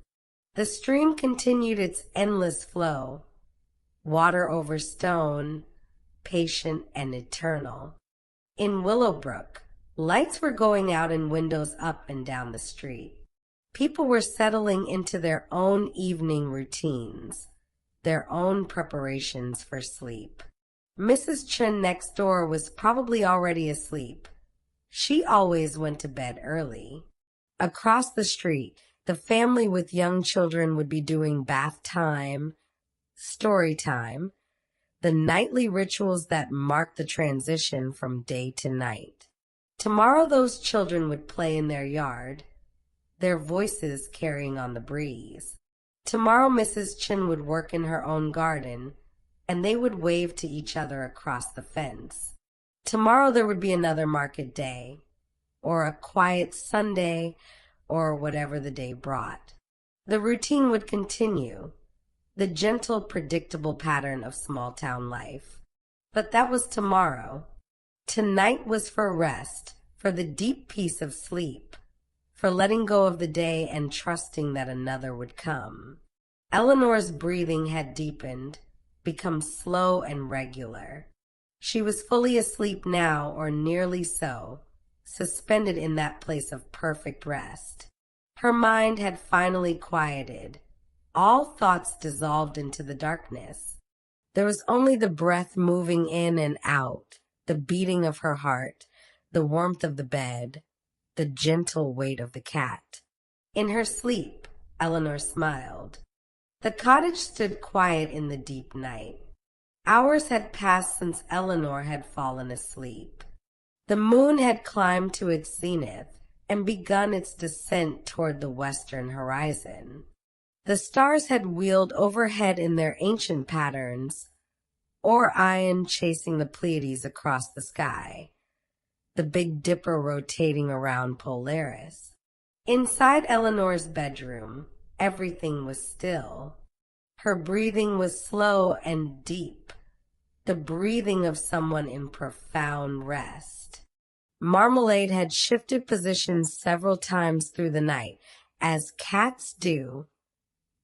The stream continued its endless flow, water over stone, patient and eternal. In Willowbrook, lights were going out in windows up and down the street. People were settling into their own evening routines, their own preparations for sleep. Mrs. Chen next door was probably already asleep. She always went to bed early. Across the street, the family with young children would be doing bath time, story time, the nightly rituals that mark the transition from day to night. Tomorrow those children would play in their yard, their voices carrying on the breeze. Tomorrow Mrs. Chin would work in her own garden, and they would wave to each other across the fence. Tomorrow there would be another market day, or a quiet Sunday, or whatever the day brought. The routine would continue, the gentle, predictable pattern of small-town life. But that was tomorrow. Tonight was for rest, for the deep peace of sleep, for letting go of the day and trusting that another would come. Eleanor's breathing had deepened, become slow and regular. She was fully asleep now, or nearly so, suspended in that place of perfect rest. Her mind had finally quieted. All thoughts dissolved into the darkness. There was only the breath moving in and out, the beating of her heart, the warmth of the bed, the gentle weight of the cat. In her sleep, Eleanor smiled. The cottage stood quiet in the deep night. Hours had passed since Eleanor had fallen asleep. The moon had climbed to its zenith and begun its descent toward the western horizon. The stars had wheeled overhead in their ancient patterns, Orion chasing the Pleiades across the sky, the Big Dipper rotating around Polaris. Inside Eleanor's bedroom, everything was still. Her breathing was slow and deep, the breathing of someone in profound rest. Marmalade had shifted positions several times through the night, as cats do,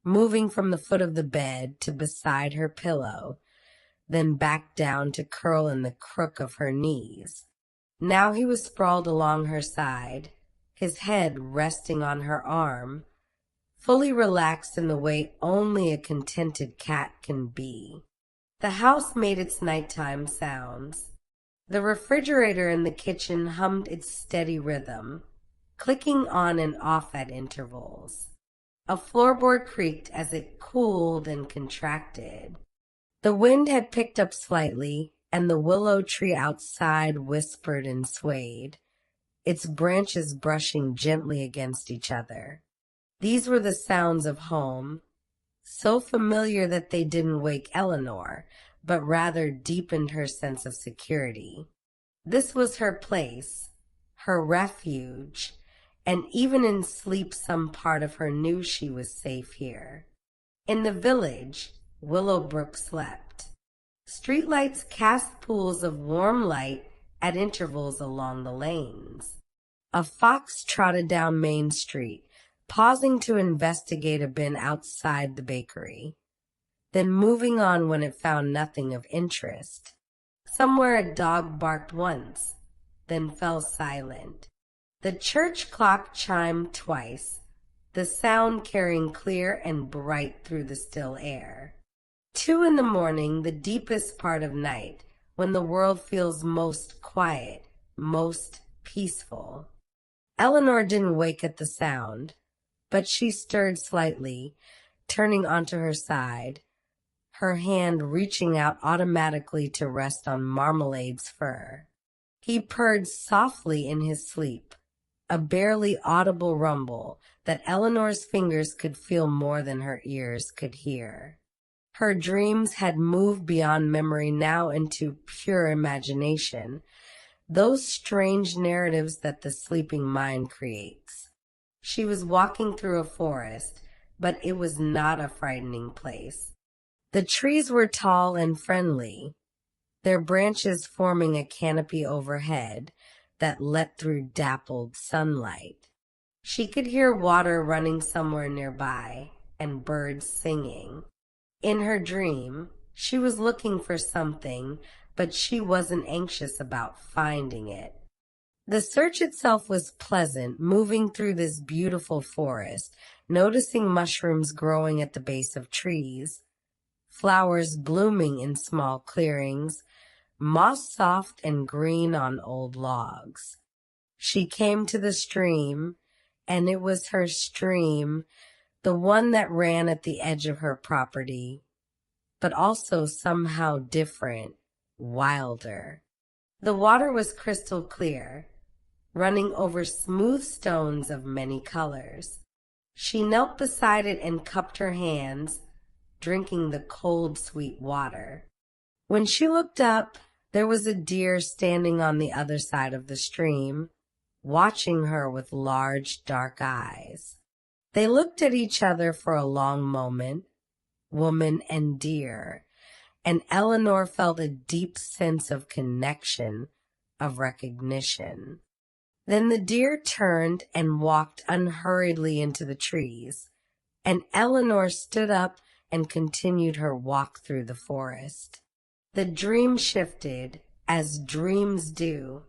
moving from the foot of the bed to beside her pillow, then back down to curl in the crook of her knees. Now he was sprawled along her side, his head resting on her arm, fully relaxed in the way only a contented cat can be. The house made its nighttime sounds. The refrigerator in the kitchen hummed its steady rhythm, clicking on and off at intervals. A floorboard creaked as it cooled and contracted. The wind had picked up slightly, and the willow tree outside whispered and swayed, its branches brushing gently against each other. These were the sounds of home, so familiar that they didn't wake Eleanor, but rather deepened her sense of security. This was her place, her refuge, and even in sleep some part of her knew she was safe here. In the village, Willowbrook slept. Streetlights cast pools of warm light at intervals along the lanes. A fox trotted down Main Street, pausing to investigate a bin outside the bakery, then moving on when it found nothing of interest. Somewhere a dog barked once, then fell silent. The church clock chimed twice, the sound carrying clear and bright through the still air. 2 a.m, the deepest part of night, when the world feels most quiet, most peaceful. Eleanor didn't wake at the sound, but she stirred slightly, turning onto her side, her hand reaching out automatically to rest on Marmalade's fur. He purred softly in his sleep, a barely audible rumble that Eleanor's fingers could feel more than her ears could hear. Her dreams had moved beyond memory now into pure imagination, those strange narratives that the sleeping mind creates. She was walking through a forest, but it was not a frightening place. The trees were tall and friendly, their branches forming a canopy overhead that let through dappled sunlight. She could hear water running somewhere nearby and birds singing. In her dream, she was looking for something, but she wasn't anxious about finding it. The search itself was pleasant, moving through this beautiful forest, noticing mushrooms growing at the base of trees, flowers blooming in small clearings, moss soft and green on old logs. She came to the stream, and it was her stream, the one that ran at the edge of her property, but also somehow different, wilder. The water was crystal clear, running over smooth stones of many colors. She knelt beside it and cupped her hands, drinking the cold, sweet water. When she looked up, there was a deer standing on the other side of the stream, watching her with large, dark eyes. They looked at each other for a long moment, woman and deer, and Eleanor felt a deep sense of connection, of recognition. Then the deer turned and walked unhurriedly into the trees, and Eleanor stood up and continued her walk through the forest. The dream shifted, as dreams do,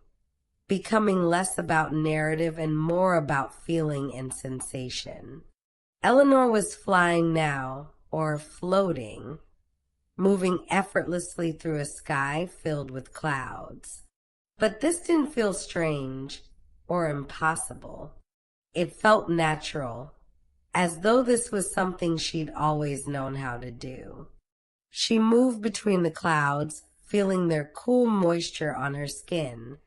becoming less about narrative and more about feeling and sensation. Eleanor was flying now, or floating, moving effortlessly through a sky filled with clouds. But this didn't feel strange or impossible. It felt natural, as though this was something she'd always known how to do. She moved between the clouds, feeling their cool moisture on her skin,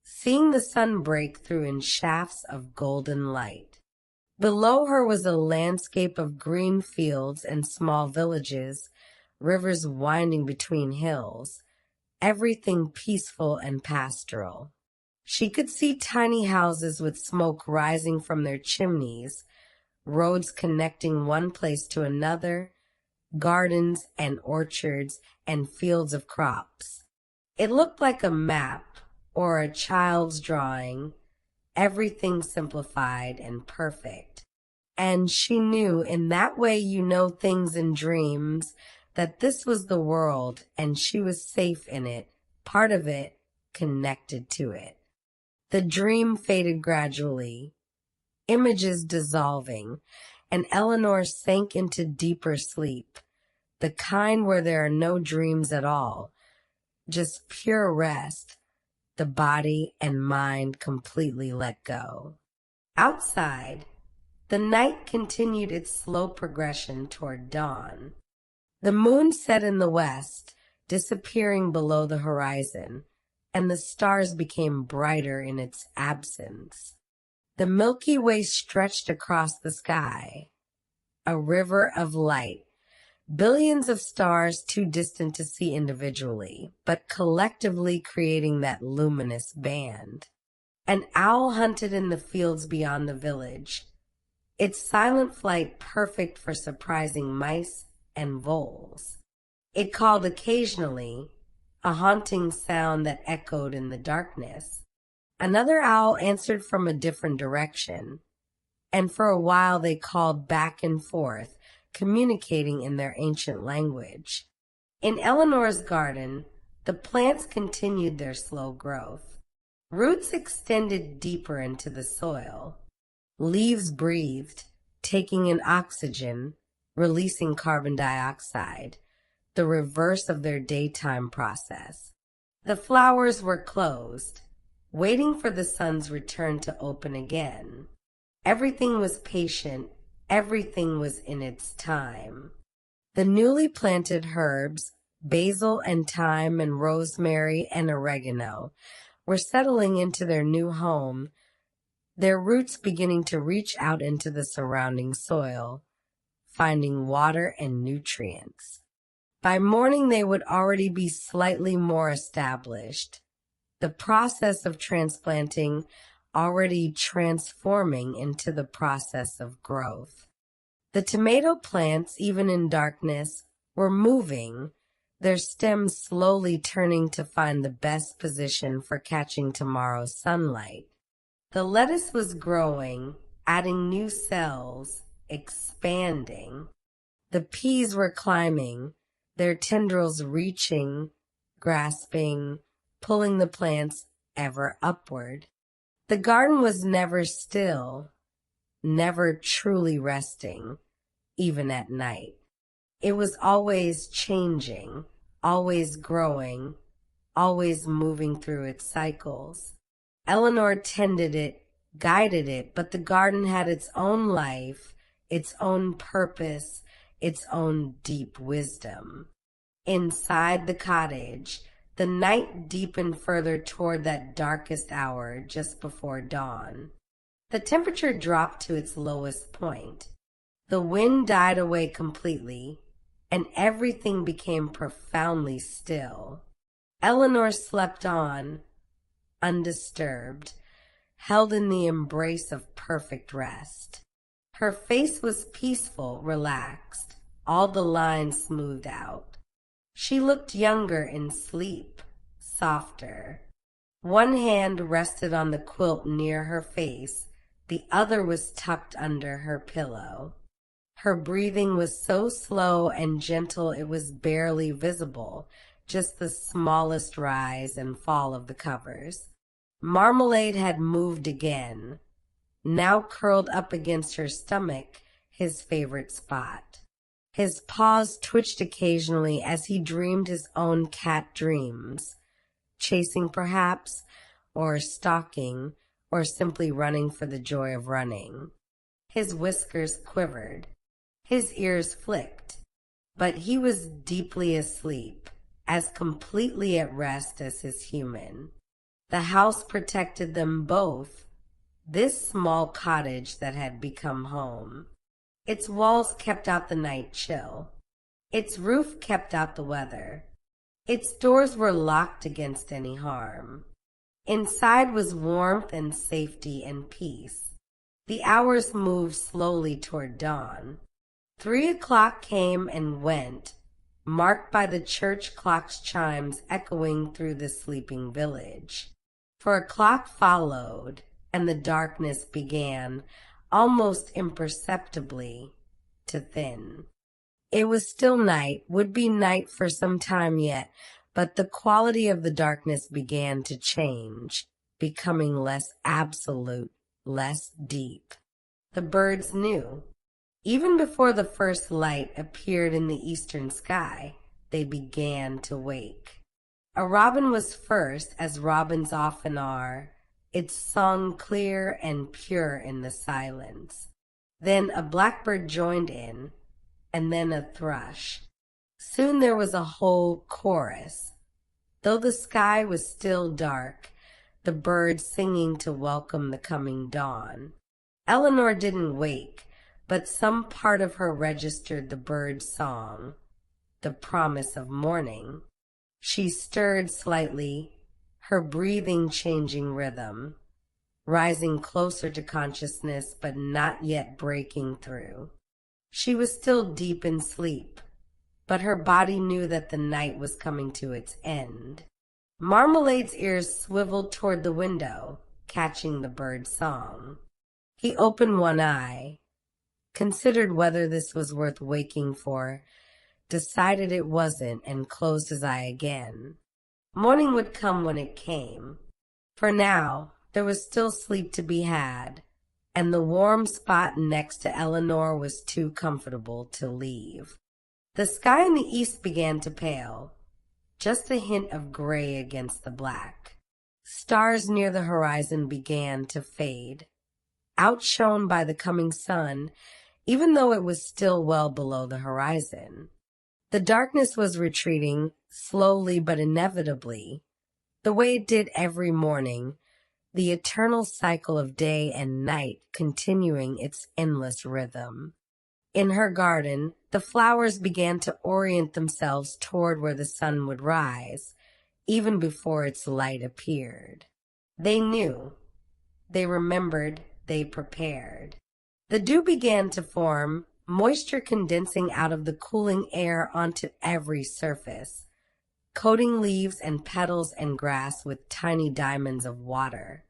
seeing the sun break through in shafts of golden light. Below her was a landscape of green fields and small villages, rivers winding between hills, everything peaceful and pastoral. She could see tiny houses with smoke rising from their chimneys, roads connecting one place to another, gardens and orchards and fields of crops. It looked like a map or a child's drawing, everything simplified and perfect. And she knew, in that way you know things in dreams, that this was the world and she was safe in it, part of it, connected to it. The dream faded gradually, images dissolving, and Eleanor sank into deeper sleep, the kind where there are no dreams at all, just pure rest, the body and mind completely let go. Outside, the night continued its slow progression toward dawn. The moon set in the west, disappearing below the horizon, and the stars became brighter in its absence. The Milky Way stretched across the sky, a river of light, billions of stars too distant to see individually, but collectively creating that luminous band. An owl hunted in the fields beyond the village, its silent flight perfect for surprising mice and voles. It called occasionally, a haunting sound that echoed in the darkness. Another owl answered from a different direction, and for a while they called back and forth, communicating in their ancient language. In Eleanor's garden, the plants continued their slow growth. Roots extended deeper into the soil. Leaves breathed, taking in oxygen, releasing carbon dioxide, the reverse of their daytime process. The flowers were closed, waiting for the sun's return to open again. Everything was patient, everything was in its time. The newly planted herbs, basil and thyme and rosemary and oregano, were settling into their new home, their roots beginning to reach out into the surrounding soil, finding water and nutrients. By morning, they would already be slightly more established, the process of transplanting already transforming into the process of growth. The tomato plants, even in darkness, were moving, their stems slowly turning to find the best position for catching tomorrow's sunlight. The lettuce was growing, adding new cells, expanding. The peas were climbing, their tendrils reaching, grasping, pulling the plants ever upward. The garden was never still, never truly resting, even at night. It was always changing, always growing, always moving through its cycles. Eleanor tended it, guided it, but the garden had its own life, its own purpose, its own deep wisdom. Inside the cottage, the night deepened further toward that darkest hour just before dawn. The temperature dropped to its lowest point. The wind died away completely, and everything became profoundly still. Eleanor slept on, undisturbed, held in the embrace of perfect rest. Her face was peaceful, relaxed, all the lines smoothed out. She looked younger in sleep, softer. One hand rested on the quilt near her face, the other was tucked under her pillow. Her breathing was so slow and gentle it was barely visible, just the smallest rise and fall of the covers. Marmalade had moved again, now curled up against her stomach, his favorite spot. His paws twitched occasionally as he dreamed his own cat dreams, chasing perhaps, or stalking, or simply running for the joy of running. His whiskers quivered. His ears flicked. But he was deeply asleep, as completely at rest as his human. The house protected them both, this small cottage that had become home. Its walls kept out the night chill. Its roof kept out the weather. Its doors were locked against any harm. Inside was warmth and safety and peace. The hours moved slowly toward dawn. 3 o'clock came and went, marked by the church clock's chimes echoing through the sleeping village. For a clock followed, and the darkness began, almost imperceptibly, to thin. It was still night, would be night for some time yet, but the quality of the darkness began to change, becoming less absolute, less deep. The birds knew. Even before the first light appeared in the eastern sky, they began to wake. A robin was first, as robins often are, its song clear and pure in the silence. Then a blackbird joined in, and then a thrush. Soon there was a whole chorus. Though the sky was still dark, the birds singing to welcome the coming dawn. Eleanor didn't wake, but some part of her registered the bird's song, the promise of morning. She stirred slightly, her breathing changing rhythm, rising closer to consciousness but not yet breaking through. She was still deep in sleep, but her body knew that the night was coming to its end. Marmalade's ears swiveled toward the window, catching the bird's song. He opened one eye, considered whether this was worth waking for, decided it wasn't, and closed his eye again. Morning would come when it came. For now, there was still sleep to be had, and the warm spot next to Eleanor was too comfortable to leave. The sky in the east began to pale, just a hint of gray against the black. Stars near the horizon began to fade, outshone by the coming sun, even though it was still well below the horizon. The darkness was retreating, slowly but inevitably, the way it did every morning, the eternal cycle of day and night continuing its endless rhythm. In her garden, the flowers began to orient themselves toward where the sun would rise, even before its light appeared. They knew, they remembered, they prepared. The dew began to form, moisture condensing out of the cooling air onto every surface, coating leaves and petals and grass with tiny diamonds of water.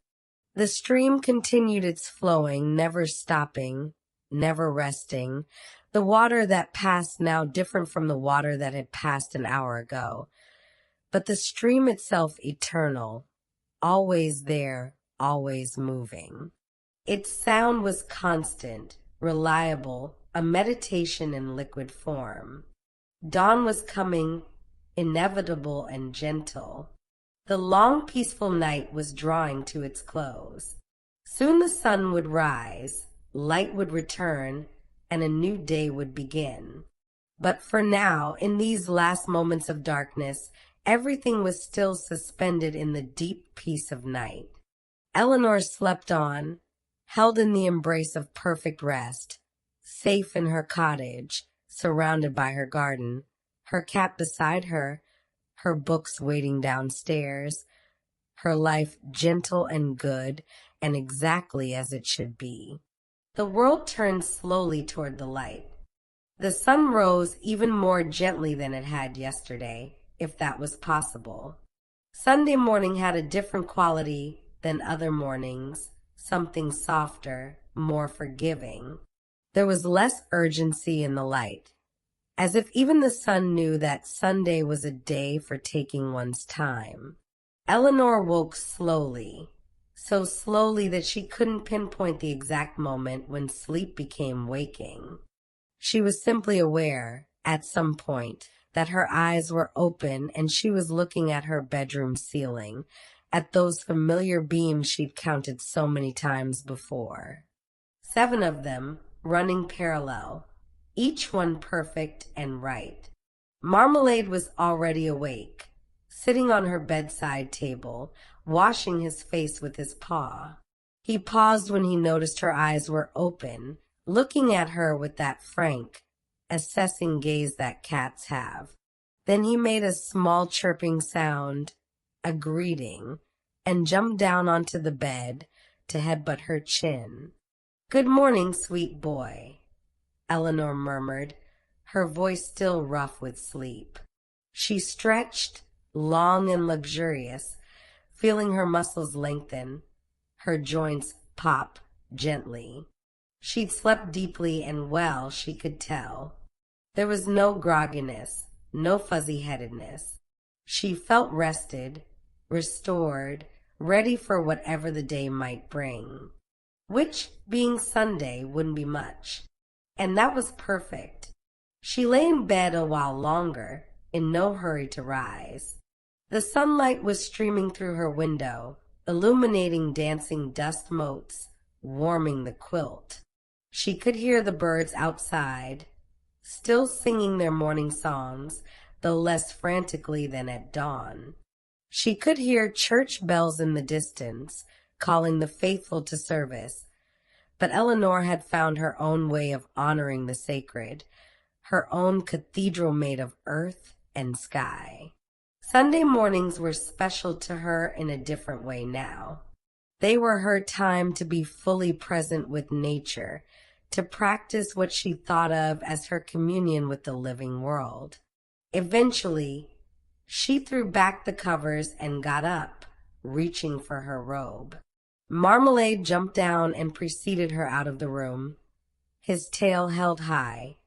The stream continued its flowing, never stopping, never resting, the water that passed now different from the water that had passed an hour ago, but the stream itself eternal, always there, always moving. Its sound was constant, reliable, a meditation in liquid form. Dawn was coming, inevitable and gentle. The long, peaceful night was drawing to its close. Soon the sun would rise, light would return, and a new day would begin. But for now, in these last moments of darkness, everything was still suspended in the deep peace of night. Eleanor slept on, held in the embrace of perfect rest, safe in her cottage, surrounded by her garden, her cat beside her books waiting downstairs, her life gentle and good and exactly as it should be. The world turned slowly toward the light. The sun rose even more gently than it had yesterday, if that was possible. Sunday morning had a different quality than other mornings, something softer, more forgiving. There was less urgency in the light, as if even the sun knew that Sunday was a day for taking one's time. Eleanor woke slowly, so slowly that she couldn't pinpoint the exact moment when sleep became waking. She was simply aware, at some point, that her eyes were open and she was looking at her bedroom ceiling, at those familiar beams she'd counted so many times before. 7 of them, running parallel, each one perfect and right. Marmalade was already awake, sitting on her bedside table, washing his face with his paw. He paused when he noticed her eyes were open, looking at her with that frank, assessing gaze that cats have. Then he made a small chirping sound, a greeting, and jumped down onto the bed to headbutt her chin. "Good morning, sweet boy," Eleanor murmured, her voice still rough with sleep. She stretched, long and luxurious, feeling her muscles lengthen, her joints pop gently. She'd slept deeply and well, she could tell. There was no grogginess, no fuzzy-headedness. She felt rested, restored, ready for whatever the day might bring. Which, being Sunday, wouldn't be much. And that was perfect. She lay in bed a while longer, in no hurry to rise. The sunlight was streaming through her window, illuminating dancing dust motes, warming the quilt. She could hear the birds outside, still singing their morning songs, though less frantically than at dawn. She could hear church bells in the distance, calling the faithful to service, but Eleanor had found her own way of honoring the sacred, her own cathedral made of earth and sky. Sunday mornings were special to her in a different way now. They were her time to be fully present with nature, to practice what she thought of as her communion with the living world. Eventually, she threw back the covers and got up, reaching for her robe. Marmalade jumped down and preceded her out of the room, his tail held high,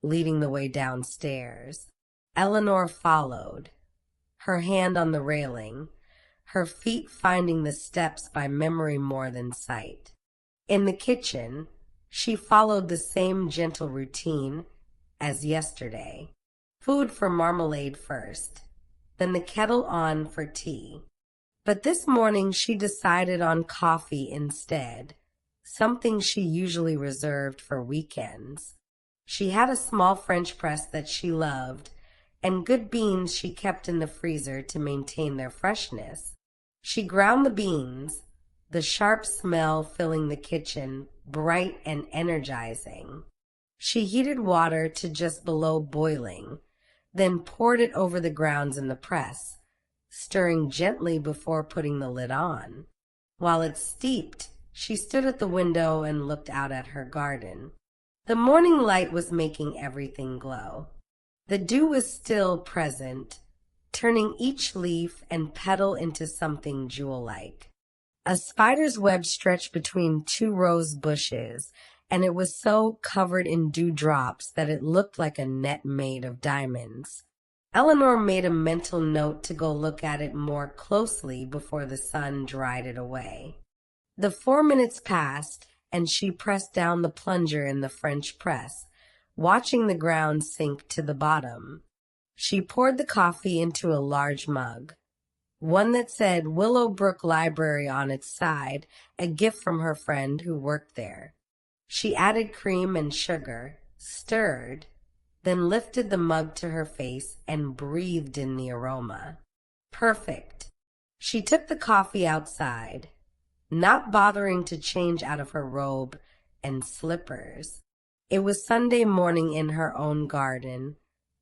leading the way downstairs. Eleanor followed, her hand on the railing, her feet finding the steps by memory more than sight. In the kitchen, she followed the same gentle routine as yesterday. Food for Marmalade first, then the kettle on for tea. But this morning she decided on coffee instead, something she usually reserved for weekends. She had a small French press that she loved, and good beans she kept in the freezer to maintain their freshness. She ground the beans, the sharp smell filling the kitchen, bright and energizing. She heated water to just below boiling, then poured it over the grounds in the press, stirring gently before putting the lid on. While it steeped, she stood at the window and looked out at her garden. The morning light was making everything glow. The dew was still present, turning each leaf and petal into something jewel-like. A spider's web stretched between 2 rose bushes, and it was so covered in dewdrops that it looked like a net made of diamonds. Eleanor made a mental note to go look at it more closely before the sun dried it away. The 4 minutes passed, and she pressed down the plunger in the French press, watching the ground sink to the bottom. She poured the coffee into a large mug, one that said Willowbrook Library on its side, a gift from her friend who worked there. She added cream and sugar, stirred, then lifted the mug to her face and breathed in the aroma. Perfect. She took the coffee outside, not bothering to change out of her robe and slippers. It was Sunday morning in her own garden,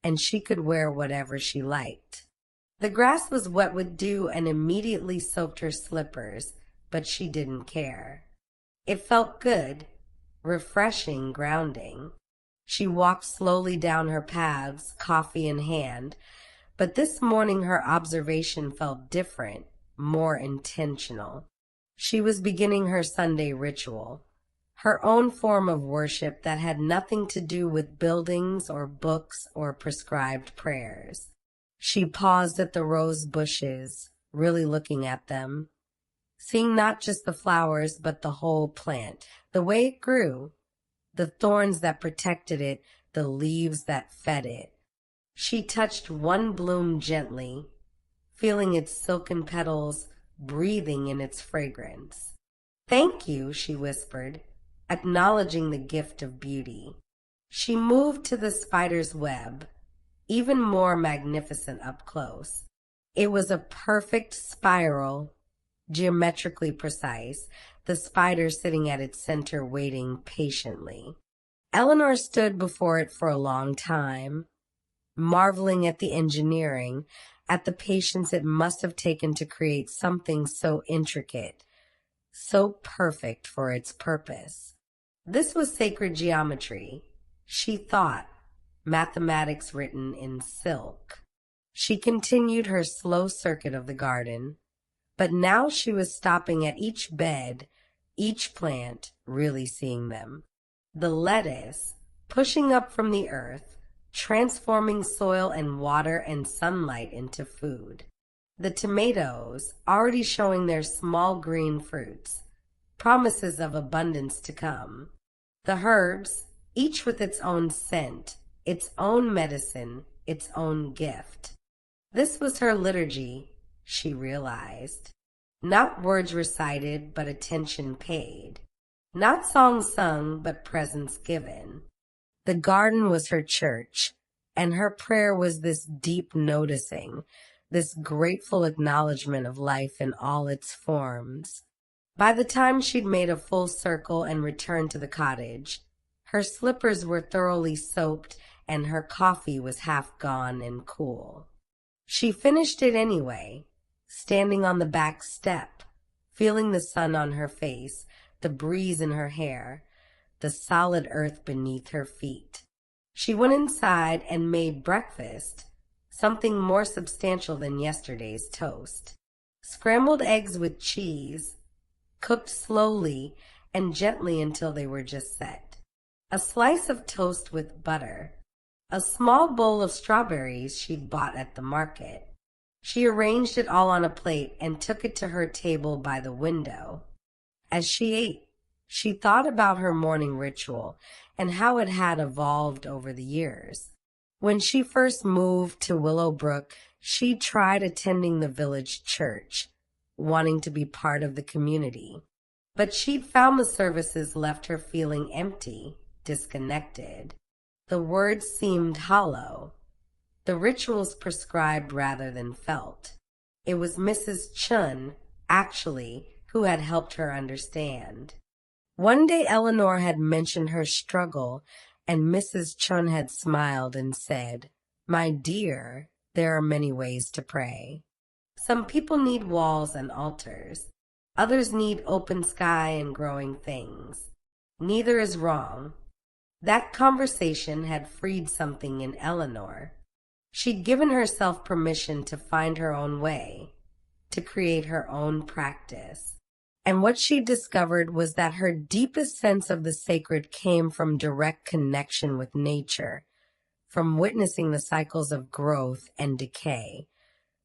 and she could wear whatever she liked. The grass was wet with dew and immediately soaked her slippers, but she didn't care. It felt good, refreshing, grounding. She walked slowly down her paths, coffee in hand, but this morning her observation felt different, more intentional. She was beginning her Sunday ritual, her own form of worship that had nothing to do with buildings or books or prescribed prayers. She paused at the rose bushes, really looking at them, seeing not just the flowers but the whole plant, the way it grew, the thorns that protected it, the leaves that fed it. She touched one bloom gently, feeling its silken petals breathing in its fragrance. "Thank you," she whispered, acknowledging the gift of beauty. She moved to the spider's web, even more magnificent up close. It was a perfect spiral, geometrically precise, the spider sitting at its center waiting patiently. Eleanor stood before it for a long time, marveling at the engineering, at the patience it must have taken to create something so intricate, so perfect for its purpose. This was sacred geometry, she thought, mathematics written in silk. She continued her slow circuit of the garden, but now she was stopping at each bed, each plant, really seeing them. The lettuce, pushing up from the earth, transforming soil and water and sunlight into food. The tomatoes, already showing their small green fruits, promises of abundance to come. The herbs, each with its own scent, its own medicine, its own gift. This was her liturgy, she realized. Not words recited, but attention paid. Not songs sung, but presence given. The garden was her church, and her prayer was this deep noticing, this grateful acknowledgement of life in all its forms. By the time she'd made a full circle and returned to the cottage, her slippers were thoroughly soaked and her coffee was half gone and cool. She finished it anyway, standing on the back step, feeling the sun on her face, the breeze in her hair, the solid earth beneath her feet. She went inside and made breakfast, something more substantial than yesterday's toast. Scrambled eggs with cheese, cooked slowly and gently until they were just set. A slice of toast with butter. A small bowl of strawberries she'd bought at the market. She arranged it all on a plate and took it to her table by the window. As she ate, she thought about her morning ritual and how it had evolved over the years. When she first moved to Willowbrook, she tried attending the village church, wanting to be part of the community. But she'd found the services left her feeling empty, disconnected. The words seemed hollow. The rituals prescribed rather than felt. It was Mrs. Chun, actually, who had helped her understand. One day Eleanor had mentioned her struggle, and Mrs. Chun had smiled and said, "My dear, there are many ways to pray. Some people need walls and altars. Others need open sky and growing things. Neither is wrong." That conversation had freed something in Eleanor. She'd given herself permission to find her own way, to create her own practice. And what she discovered was that her deepest sense of the sacred came from direct connection with nature, from witnessing the cycles of growth and decay,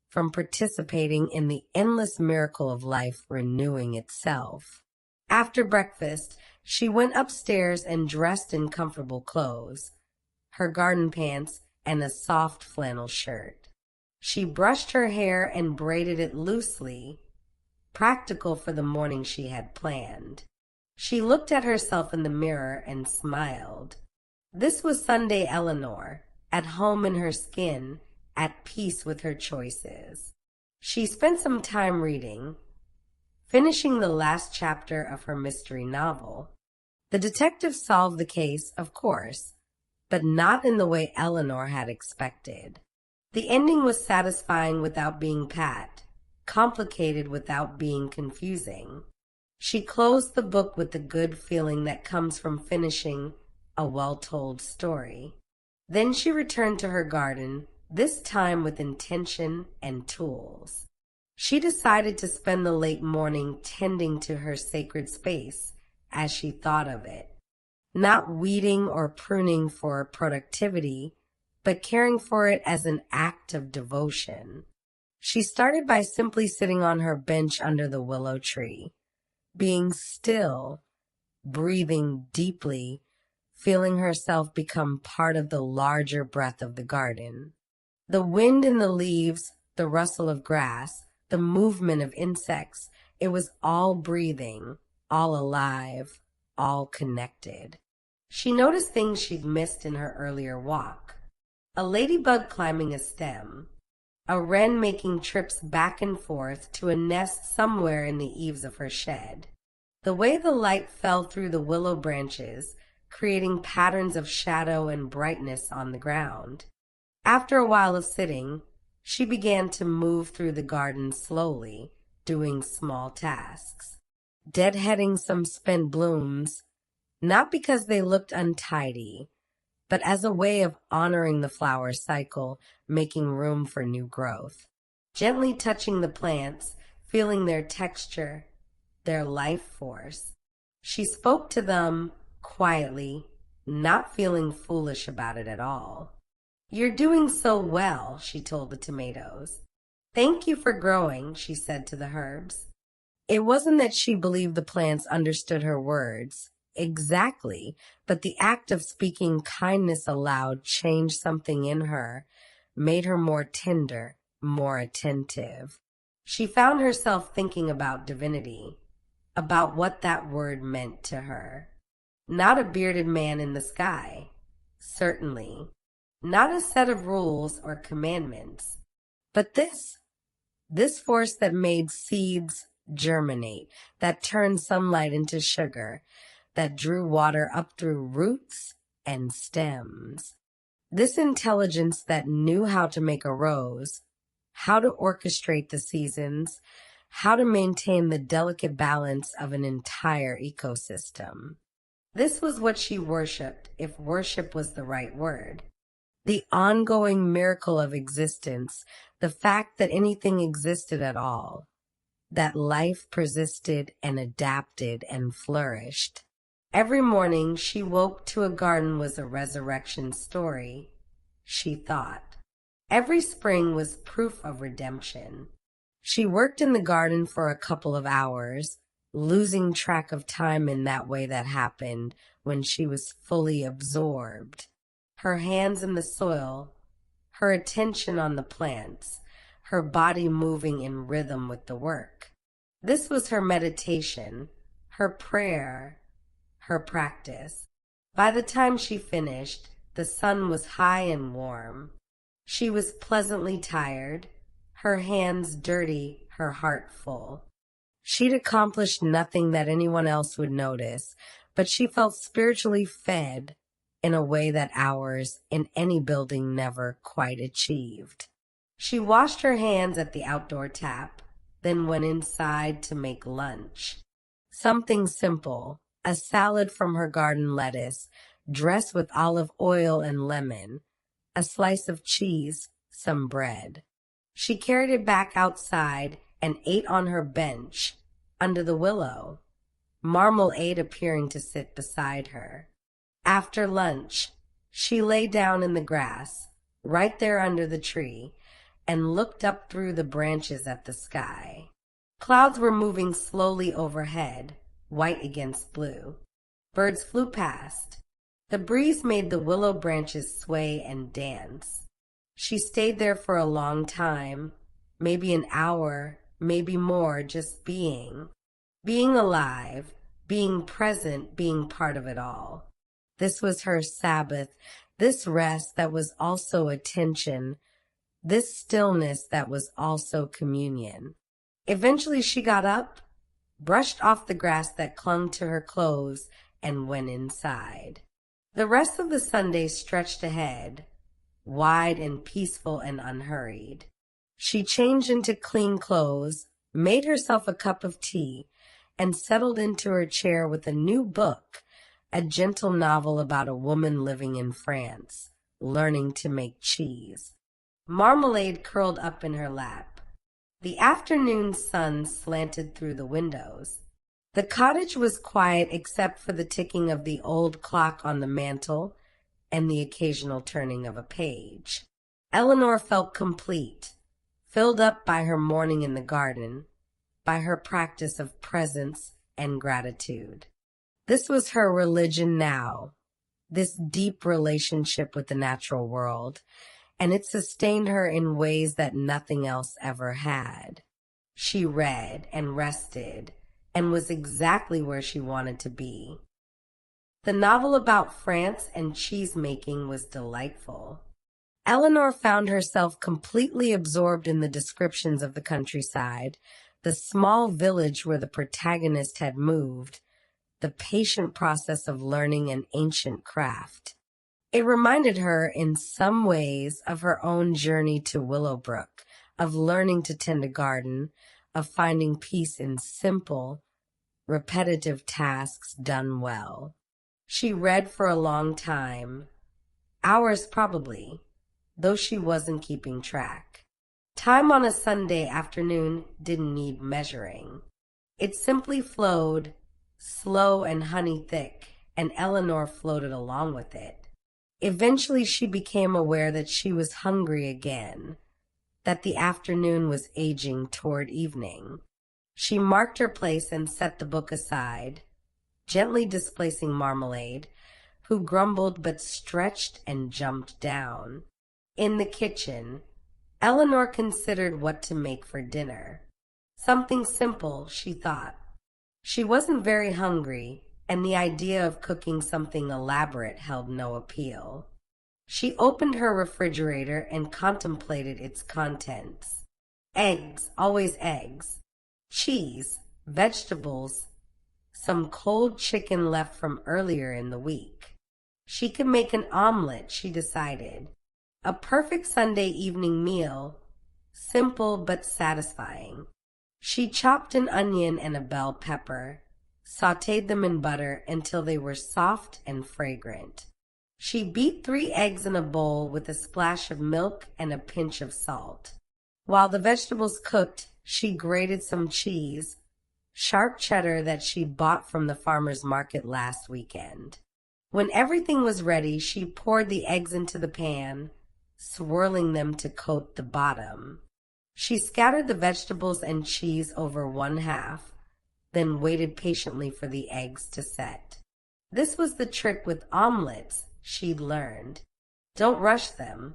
from participating in the endless miracle of life renewing itself. After breakfast, she went upstairs and dressed in comfortable clothes, her garden pants and a soft flannel shirt. She brushed her hair and braided it loosely, practical for the morning she had planned. She looked at herself in the mirror and smiled. This was Sunday Eleanor, at home in her skin, at peace with her choices. She spent some time reading, finishing the last chapter of her mystery novel. The detective solved the case, of course, but not in the way Eleanor had expected. The ending was satisfying without being pat, complicated without being confusing. She closed the book with the good feeling that comes from finishing a well-told story. Then she returned to her garden, this time with intention and tools. She decided to spend the late morning tending to her sacred space, as she thought of it. Not weeding or pruning for productivity, but caring for it as an act of devotion. She started by simply sitting on her bench under the willow tree, being still, breathing deeply, feeling herself become part of the larger breath of the garden. The wind in the leaves, the rustle of grass, the movement of insects. It was all breathing, all alive, all connected. She noticed things she'd missed in her earlier walk. A ladybug climbing a stem, a wren making trips back and forth to a nest somewhere in the eaves of her shed. The way the light fell through the willow branches, creating patterns of shadow and brightness on the ground. After a while of sitting, she began to move through the garden slowly, doing small tasks, deadheading some spent blooms, not because they looked untidy, but as a way of honoring the flower cycle, making room for new growth. Gently touching the plants, feeling their texture, their life force. She spoke to them quietly, not feeling foolish about it at all. "You're doing so well," she told the tomatoes. "Thank you for growing," she said to the herbs. It wasn't that she believed the plants understood her words exactly, but the act of speaking kindness aloud changed something in her, made her more tender, more attentive. She found herself thinking about divinity, about what that word meant to her. Not a bearded man in the sky, certainly. Not a set of rules or commandments, but this force that made seeds germinate, that turned sunlight into sugar, that drew water up through roots and stems. This intelligence that knew how to make a rose, how to orchestrate the seasons, how to maintain the delicate balance of an entire ecosystem. This was what she worshipped, if worship was the right word. The ongoing miracle of existence, the fact that anything existed at all, that life persisted and adapted and flourished. Every morning she woke to a garden was a resurrection story, she thought. Every spring was proof of redemption. She worked in the garden for a couple of hours, losing track of time in that way that happened when she was fully absorbed. Her hands in the soil, her attention on the plants, her body moving in rhythm with the work. This was her meditation, her prayer, her practice. By the time she finished, the sun was high and warm. She was pleasantly tired, her hands dirty, her heart full. She'd accomplished nothing that anyone else would notice, but she felt spiritually fed in a way that hours in any building never quite achieved. She washed her hands at the outdoor tap, then went inside to make lunch. Something simple, a salad from her garden lettuce, dressed with olive oil and lemon, a slice of cheese, some bread. She carried it back outside and ate on her bench under the willow, Marmalade appearing to sit beside her. After lunch, she lay down in the grass, right there under the tree, and looked up through the branches at the sky. Clouds were moving slowly overhead, white against blue. Birds flew past. The breeze made the willow branches sway and dance. She stayed there for a long time, maybe an hour, maybe more, just being. Being alive, being present, being part of it all. This was her Sabbath, this rest that was also attention, this stillness that was also communion. Eventually she got up, brushed off the grass that clung to her clothes, and went inside. The rest of the Sunday stretched ahead, wide and peaceful and unhurried. She changed into clean clothes, made herself a cup of tea, and settled into her chair with a new book, a gentle novel about a woman living in France, learning to make cheese. Marmalade curled up in her lap. The afternoon sun slanted through the windows. The cottage was quiet except for the ticking of the old clock on the mantel and the occasional turning of a page. Eleanor felt complete, filled up by her morning in the garden, by her practice of presence and gratitude. This was her religion now, this deep relationship with the natural world, and it sustained her in ways that nothing else ever had. She read and rested and was exactly where she wanted to be. The novel about France and cheese-making was delightful. Eleanor found herself completely absorbed in the descriptions of the countryside, the small village where the protagonist had moved, the patient process of learning an ancient craft. It reminded her in some ways of her own journey to Willowbrook, of learning to tend a garden, of finding peace in simple, repetitive tasks done well. She read for a long time, hours probably, though she wasn't keeping track. Time on a Sunday afternoon didn't need measuring. It simply flowed, slow and honey-thick, and Eleanor floated along with it. Eventually she became aware that she was hungry again, that the afternoon was aging toward evening. She marked her place and set the book aside, gently displacing Marmalade, who grumbled but stretched and jumped down. In the kitchen, Eleanor considered what to make for dinner. Something simple, she thought. She wasn't very hungry, and the idea of cooking something elaborate held no appeal. She opened her refrigerator and contemplated its contents. Eggs, always eggs. Cheese, vegetables, some cold chicken left from earlier in the week. She could make an omelet, she decided. A perfect Sunday evening meal, simple but satisfying. She chopped an onion and a bell pepper, sautéed them in butter until they were soft and fragrant. She beat 3 eggs in a bowl with a splash of milk and a pinch of salt. While the vegetables cooked, she grated some cheese, sharp cheddar that she bought from the farmer's market last weekend. When everything was ready, she poured the eggs into the pan, swirling them to coat the bottom. She scattered the vegetables and cheese over one half, then waited patiently for the eggs to set. This was the trick with omelets, she'd learned. Don't rush them.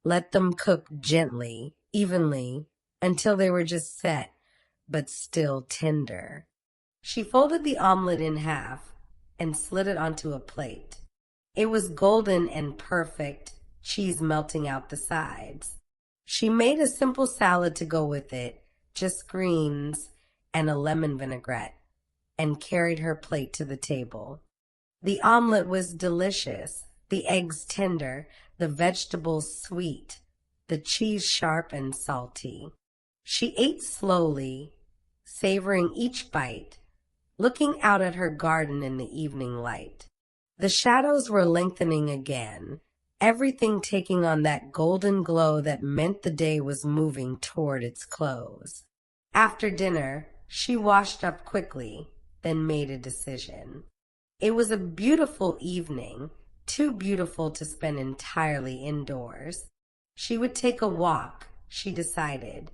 Let them cook gently, evenly, until they were just set, but still tender. She folded the omelet in half and slid it onto a plate. It was golden and perfect, cheese melting out the sides. She made a simple salad to go with it, just greens and a lemon vinaigrette, and carried her plate to the table. The omelet was delicious, the eggs tender, the vegetables sweet, the cheese sharp and salty. She ate slowly, savoring each bite, looking out at her garden in the evening light. The shadows were lengthening again, everything taking on that golden glow that meant the day was moving toward its close. After dinner, she washed up quickly, then made a decision. It was a beautiful evening, too beautiful to spend entirely indoors. She would take a walk, she decided.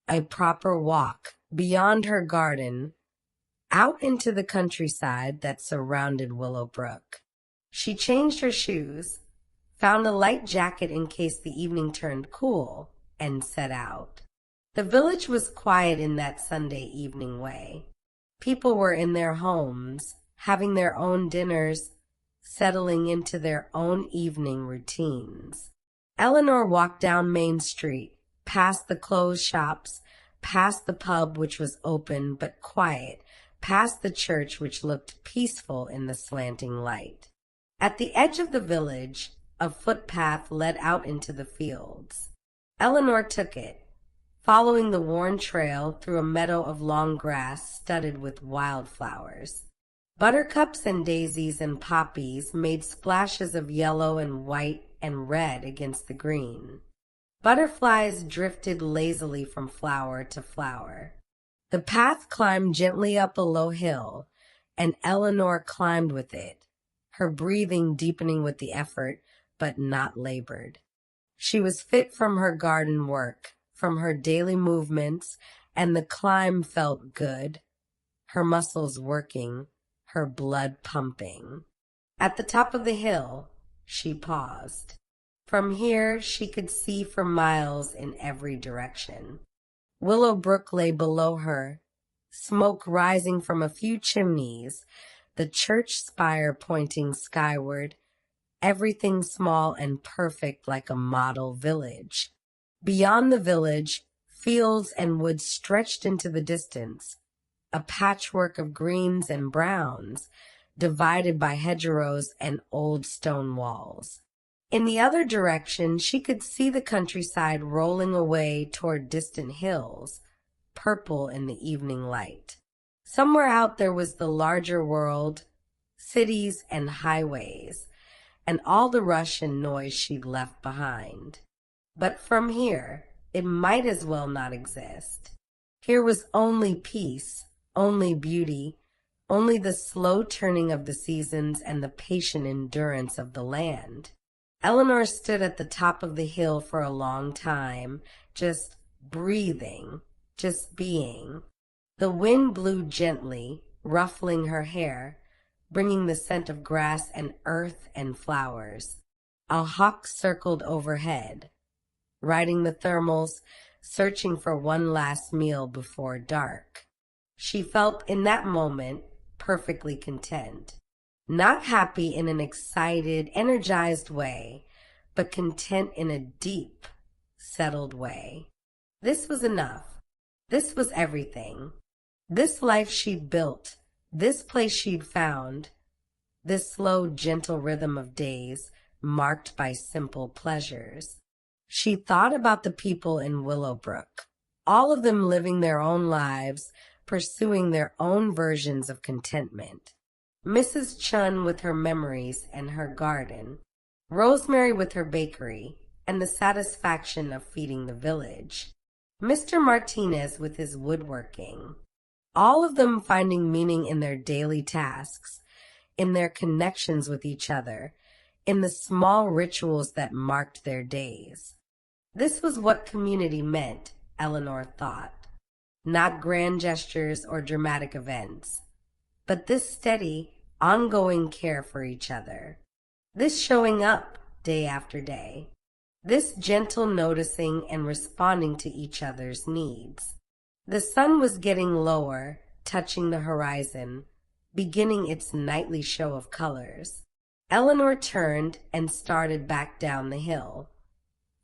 A proper walk, beyond her garden, out into the countryside that surrounded Willowbrook. She changed her shoes, found a light jacket in case the evening turned cool, and set out. The village was quiet in that Sunday evening way. People were in their homes, having their own dinners, settling into their own evening routines. Eleanor walked down Main Street, past the closed shops, past the pub which was open but quiet, past the church which looked peaceful in the slanting light. At the edge of the village, a footpath led out into the fields. Eleanor took it, following the worn trail through a meadow of long grass studded with wildflowers. Buttercups and daisies and poppies made splashes of yellow and white and red against the green. Butterflies drifted lazily from flower to flower. The path climbed gently up a low hill, and Eleanor climbed with it, her breathing deepening with the effort, but not labored. She was fit from her garden work, from her daily movements, and the climb felt good, her muscles working, her blood pumping. At the top of the hill, she paused. From here, she could see for miles in every direction. Willowbrook lay below her, smoke rising from a few chimneys, the church spire pointing skyward, everything small and perfect like a model village. Beyond the village, fields and woods stretched into the distance, a patchwork of greens and browns, divided by hedgerows and old stone walls. In the other direction, she could see the countryside rolling away toward distant hills, purple in the evening light. Somewhere out there was the larger world, cities and highways, and all the rush and noise she'd left behind. But from here, it might as well not exist. Here was only peace, only beauty, only the slow turning of the seasons and the patient endurance of the land. Eleanor stood at the top of the hill for a long time, just breathing, just being. The wind blew gently, ruffling her hair, bringing the scent of grass and earth and flowers. A hawk circled overhead, riding the thermals, searching for one last meal before dark. She felt in that moment perfectly content. Not happy in an excited, energized way, but content in a deep, settled way. This was enough. This was everything. This life she'd built, this place she'd found, this slow, gentle rhythm of days marked by simple pleasures. She thought about the people in Willowbrook, all of them living their own lives, pursuing their own versions of contentment. Mrs. Chun with her memories and her garden, Rosemary with her bakery and the satisfaction of feeding the village, Mr. Martinez with his woodworking, all of them finding meaning in their daily tasks, in their connections with each other, in the small rituals that marked their days. This was what community meant, Eleanor thought. Not grand gestures or dramatic events, but this steady, ongoing care for each other. This showing up day after day. This gentle noticing and responding to each other's needs. The sun was getting lower, touching the horizon, beginning its nightly show of colors. Eleanor turned and started back down the hill,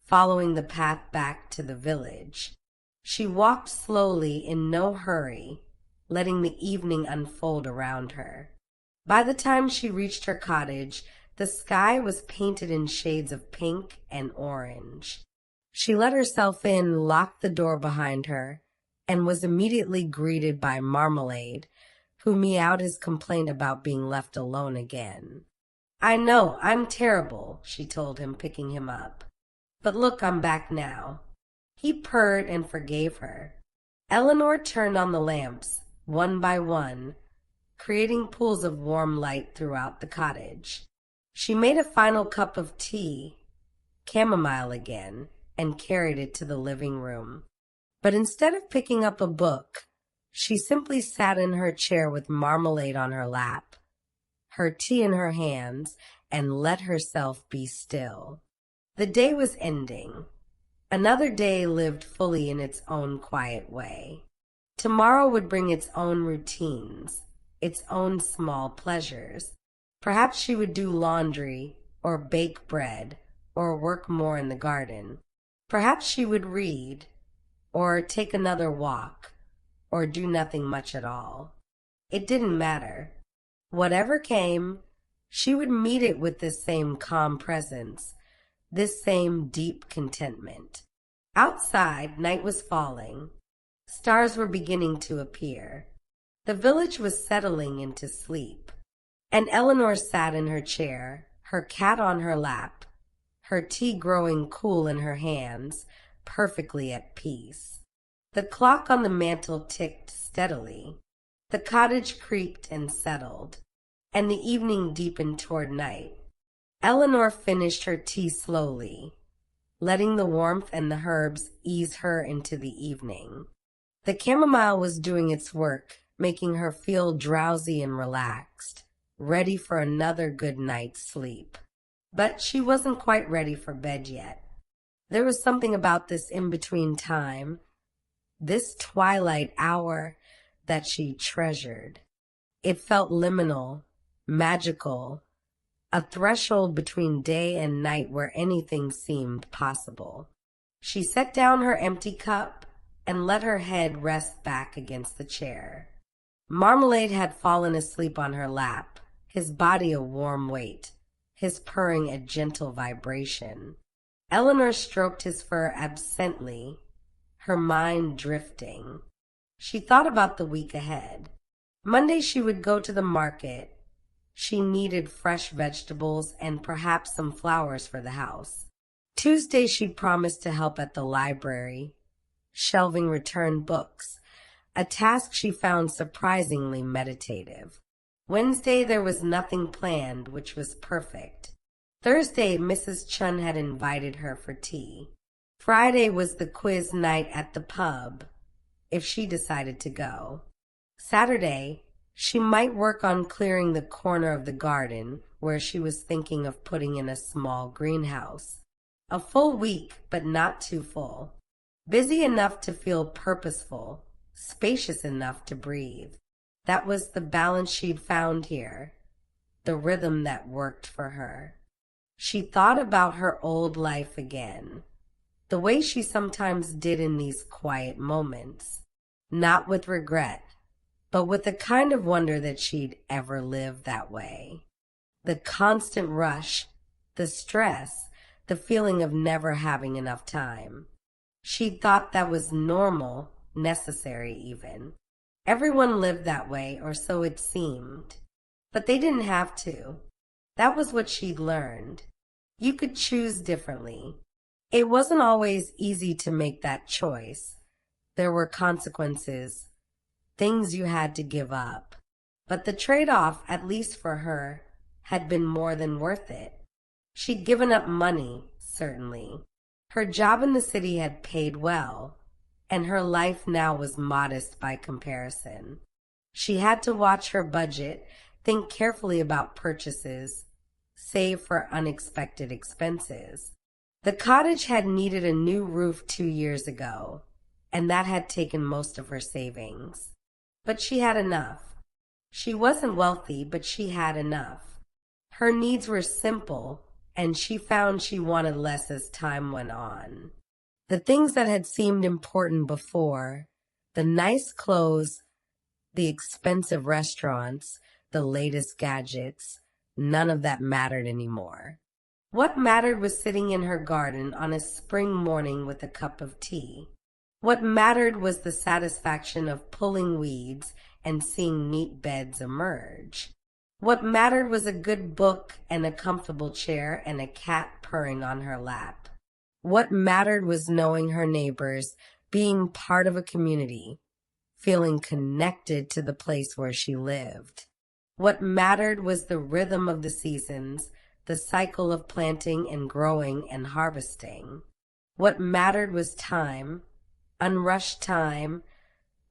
following the path back to the village. She walked slowly in no hurry, letting the evening unfold around her. By the time she reached her cottage, the sky was painted in shades of pink and orange. She let herself in, locked the door behind her, and was immediately greeted by Marmalade, who meowed his complaint about being left alone again. "I know, I'm terrible," she told him, picking him up. "But look, I'm back now." He purred and forgave her. Eleanor turned on the lamps, one by one, creating pools of warm light throughout the cottage. She made a final cup of tea, chamomile again, and carried it to the living room. But instead of picking up a book, she simply sat in her chair with Marmalade on her lap, her tea in her hands, and let herself be still. The day was ending. Another day lived fully in its own quiet way. Tomorrow would bring its own routines, its own small pleasures. Perhaps she would do laundry, or bake bread, or work more in the garden. Perhaps she would read, or take another walk, or do nothing much at all. It didn't matter. Whatever came, she would meet it with this same calm presence, this same deep contentment. Outside, night was falling. Stars were beginning to appear. The village was settling into sleep. And Eleanor sat in her chair, her cat on her lap, her tea growing cool in her hands, perfectly at peace. The clock on the mantel ticked steadily. The cottage creaked and settled, and the evening deepened toward night. Eleanor finished her tea slowly, letting the warmth and the herbs ease her into the evening. The chamomile was doing its work, making her feel drowsy and relaxed, ready for another good night's sleep. But she wasn't quite ready for bed yet. There was something about this in-between time, this twilight hour that she treasured. It felt liminal, magical, a threshold between day and night where anything seemed possible. She set down her empty cup and let her head rest back against the chair. Marmalade had fallen asleep on her lap, his body a warm weight, his purring a gentle vibration. Eleanor stroked his fur absently, her mind drifting. She thought about the week ahead. Monday she would go to the market. She needed fresh vegetables and perhaps some flowers for the house. Tuesday she promised to help at the library, shelving returned books, a task she found surprisingly meditative. Wednesday there was nothing planned, which was perfect. Thursday Mrs. Chun had invited her for tea. Friday was the quiz night at the pub, if she decided to go. Saturday, she might work on clearing the corner of the garden where she was thinking of putting in a small greenhouse. A full week, but not too full. Busy enough to feel purposeful, spacious enough to breathe. That was the balance she'd found here, the rhythm that worked for her. She thought about her old life again, the way she sometimes did in these quiet moments, not with regret, but with a kind of wonder that she'd ever lived that way. The constant rush, the stress, the feeling of never having enough time. She thought that was normal, necessary even. Everyone lived that way, or so it seemed. But they didn't have to. That was what she'd learned. You could choose differently. It wasn't always easy to make that choice. There were consequences, things you had to give up. But the trade-off, at least for her, had been more than worth it. She'd given up money, certainly. Her job in the city had paid well, and her life now was modest by comparison. She had to watch her budget, think carefully about purchases, save for unexpected expenses. The cottage had needed a new roof 2 years ago, and that had taken most of her savings. But she had enough. She wasn't wealthy, but she had enough. Her needs were simple, and she found she wanted less as time went on. The things that had seemed important before, the nice clothes, the expensive restaurants, the latest gadgets, none of that mattered anymore. What mattered was sitting in her garden on a spring morning with a cup of tea. What mattered was the satisfaction of pulling weeds and seeing neat beds emerge. What mattered was a good book and a comfortable chair and a cat purring on her lap. What mattered was knowing her neighbors, being part of a community, feeling connected to the place where she lived. What mattered was the rhythm of the seasons, the cycle of planting and growing and harvesting. What mattered was time, unrushed time,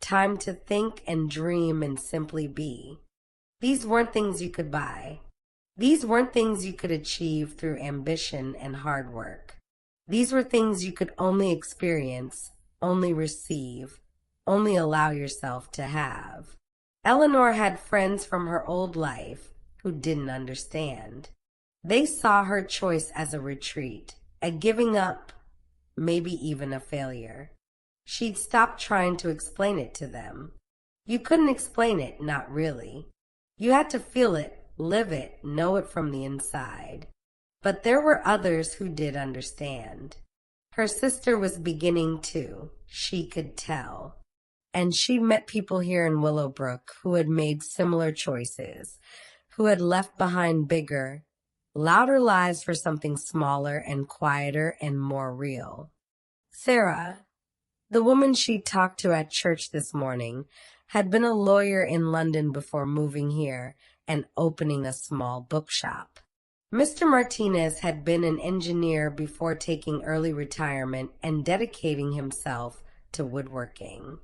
time to think and dream and simply be. These weren't things you could buy. These weren't things you could achieve through ambition and hard work. These were things you could only experience, only receive, only allow yourself to have. Eleanor had friends from her old life who didn't understand. They saw her choice as a retreat, a giving up, maybe even a failure. She'd stopped trying to explain it to them. You couldn't explain it, not really. You had to feel it, live it, know it from the inside. But there were others who did understand. Her sister was beginning to, she could tell. And she met people here in Willowbrook who had made similar choices, who had left behind bigger, louder lives for something smaller and quieter and more real. Sarah, the woman she talked to at church this morning, had been a lawyer in London before moving here and opening a small bookshop. Mr. Martinez had been an engineer before taking early retirement and dedicating himself to woodworking.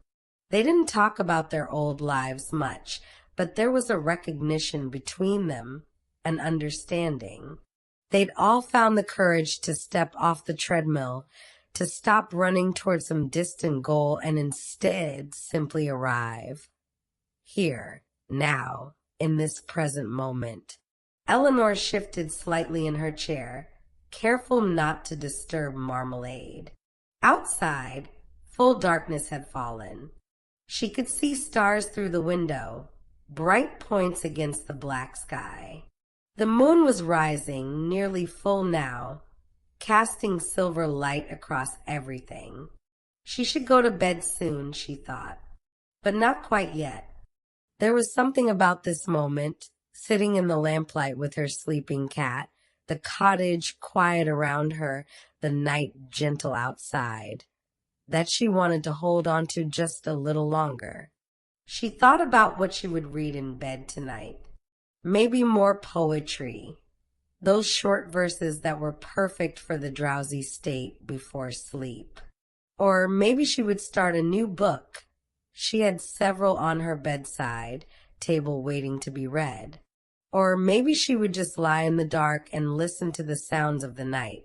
They didn't talk about their old lives much, but there was a recognition between them, an understanding. They'd all found the courage to step off the treadmill, to stop running towards some distant goal and instead simply arrive. Here, now, in this present moment. Eleanor shifted slightly in her chair, careful not to disturb Marmalade. Outside, full darkness had fallen. She could see stars through the window, bright points against the black sky. The moon was rising, nearly full now, casting silver light across everything. She should go to bed soon, she thought, but not quite yet. There was something about this moment, sitting in the lamplight with her sleeping cat, the cottage quiet around her, the night gentle outside, that she wanted to hold on to just a little longer. She thought about what she would read in bed tonight. Maybe more poetry, those short verses that were perfect for the drowsy state before sleep. Or maybe she would start a new book. She had several on her bedside table waiting to be read. Or maybe she would just lie in the dark and listen to the sounds of the night.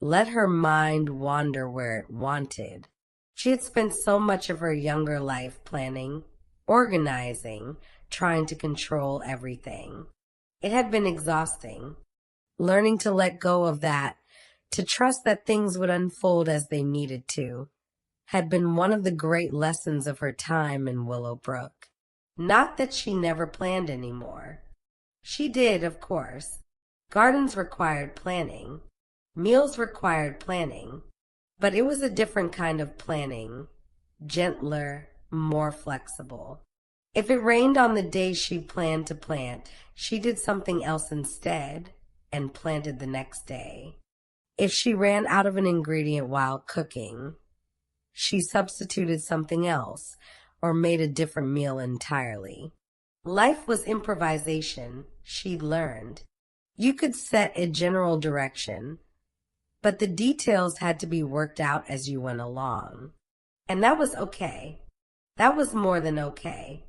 Let her mind wander where it wanted. She had spent so much of her younger life planning, organizing, trying to control everything. It had been exhausting. Learning to let go of that, to trust that things would unfold as they needed to, had been one of the great lessons of her time in Willowbrook. Not that she never planned anymore. She did, of course. Gardens required planning. Meals required planning. But it was a different kind of planning, gentler, more flexible. If it rained on the day she planned to plant, she did something else instead and planted the next day. If she ran out of an ingredient while cooking, she substituted something else or made a different meal entirely. Life was improvisation, she'd learned. You could set a general direction, but the details had to be worked out as you went along. And that was okay. That was more than okay.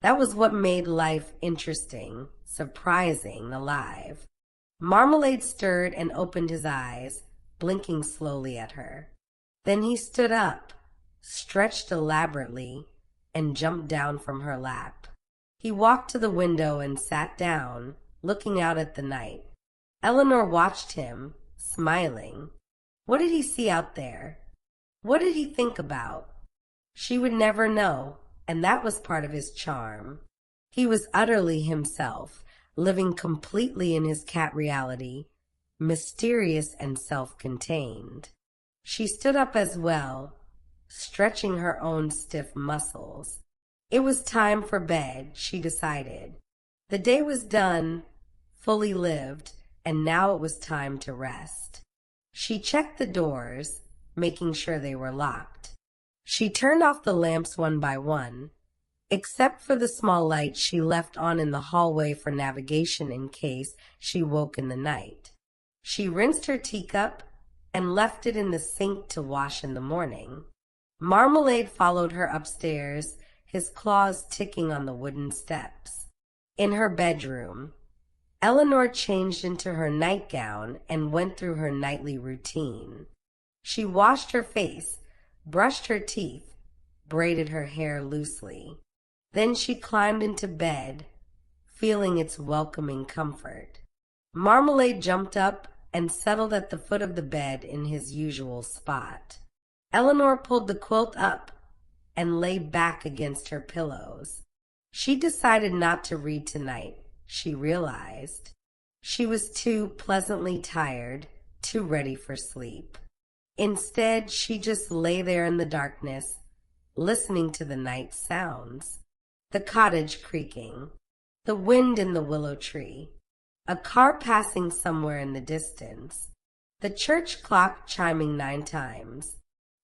That was what made life interesting, surprising, alive. Marmalade stirred and opened his eyes, blinking slowly at her. Then he stood up, stretched elaborately, and jumped down from her lap. He walked to the window and sat down, looking out at the night. Eleanor watched him, smiling. What did he see out there? What did he think about? She would never know, and that was part of his charm. He was utterly himself, living completely in his cat reality, mysterious and self-contained. She stood up as well, stretching her own stiff muscles. It was time for bed, she decided. The day was done, fully lived, and now it was time to rest. She checked the doors, making sure they were locked. She turned off the lamps one by one, except for the small light she left on in the hallway for navigation in case she woke in the night. She rinsed her teacup and left it in the sink to wash in the morning. Marmalade followed her upstairs, his claws ticking on the wooden steps. In her bedroom, Eleanor changed into her nightgown and went through her nightly routine. She washed her face, brushed her teeth, braided her hair loosely. Then she climbed into bed, feeling its welcoming comfort. Marmalade jumped up and settled at the foot of the bed in his usual spot. Eleanor pulled the quilt up and lay back against her pillows. She decided not to read tonight, she realized. She was too pleasantly tired, too ready for sleep. Instead, she just lay there in the darkness, listening to the night sounds. The cottage creaking, the wind in the willow tree, a car passing somewhere in the distance, the church clock chiming 9 times.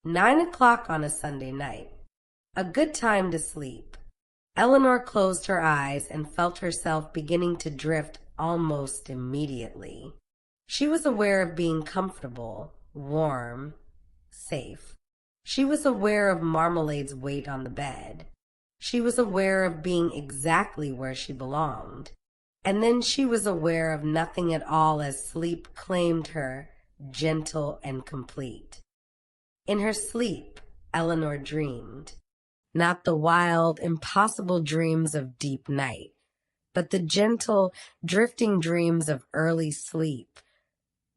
9 o'clock on a Sunday night. A good time to sleep. Eleanor closed her eyes and felt herself beginning to drift almost immediately. She was aware of being comfortable, warm, safe. She was aware of Marmalade's weight on the bed. She was aware of being exactly where she belonged. And then she was aware of nothing at all as sleep claimed her, gentle and complete. In her sleep, Eleanor dreamed. Not the wild, impossible dreams of deep night, but the gentle, drifting dreams of early sleep.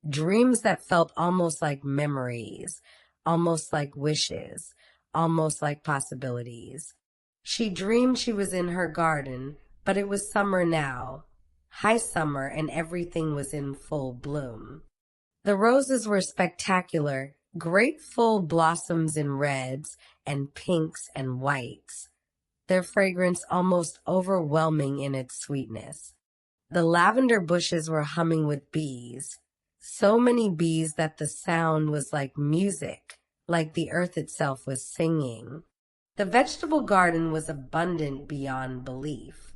Dreams that felt almost like memories, almost like wishes, almost like possibilities. She dreamed she was in her garden, but it was summer now, high summer, and everything was in full bloom. The roses were spectacular, great full blossoms in reds and pinks and whites, their fragrance almost overwhelming in its sweetness. The lavender bushes were humming with bees, so many bees that the sound was like music, like the earth itself was singing. The vegetable garden was abundant beyond belief.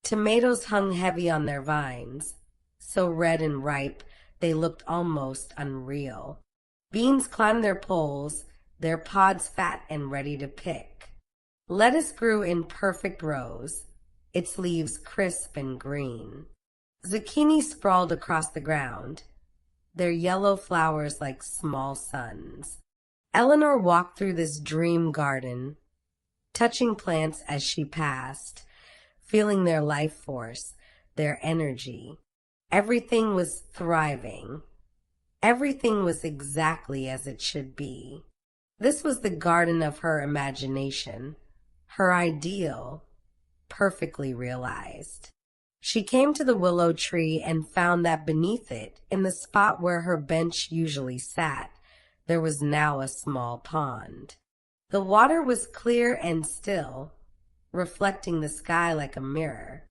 Tomatoes hung heavy on their vines, so red and ripe they looked almost unreal. Beans climbed their poles, their pods fat and ready to pick. Lettuce grew in perfect rows, its leaves crisp and green. Zucchini sprawled across the ground, their yellow flowers like small suns. Eleanor walked through this dream garden, touching plants as she passed, feeling their life force, their energy. Everything was thriving. Everything was exactly as it should be. This was the garden of her imagination, her ideal, perfectly realized. She came to the willow tree and found that beneath it, in the spot where her bench usually sat, there was now a small pond. The water was clear and still, reflecting the sky like a mirror.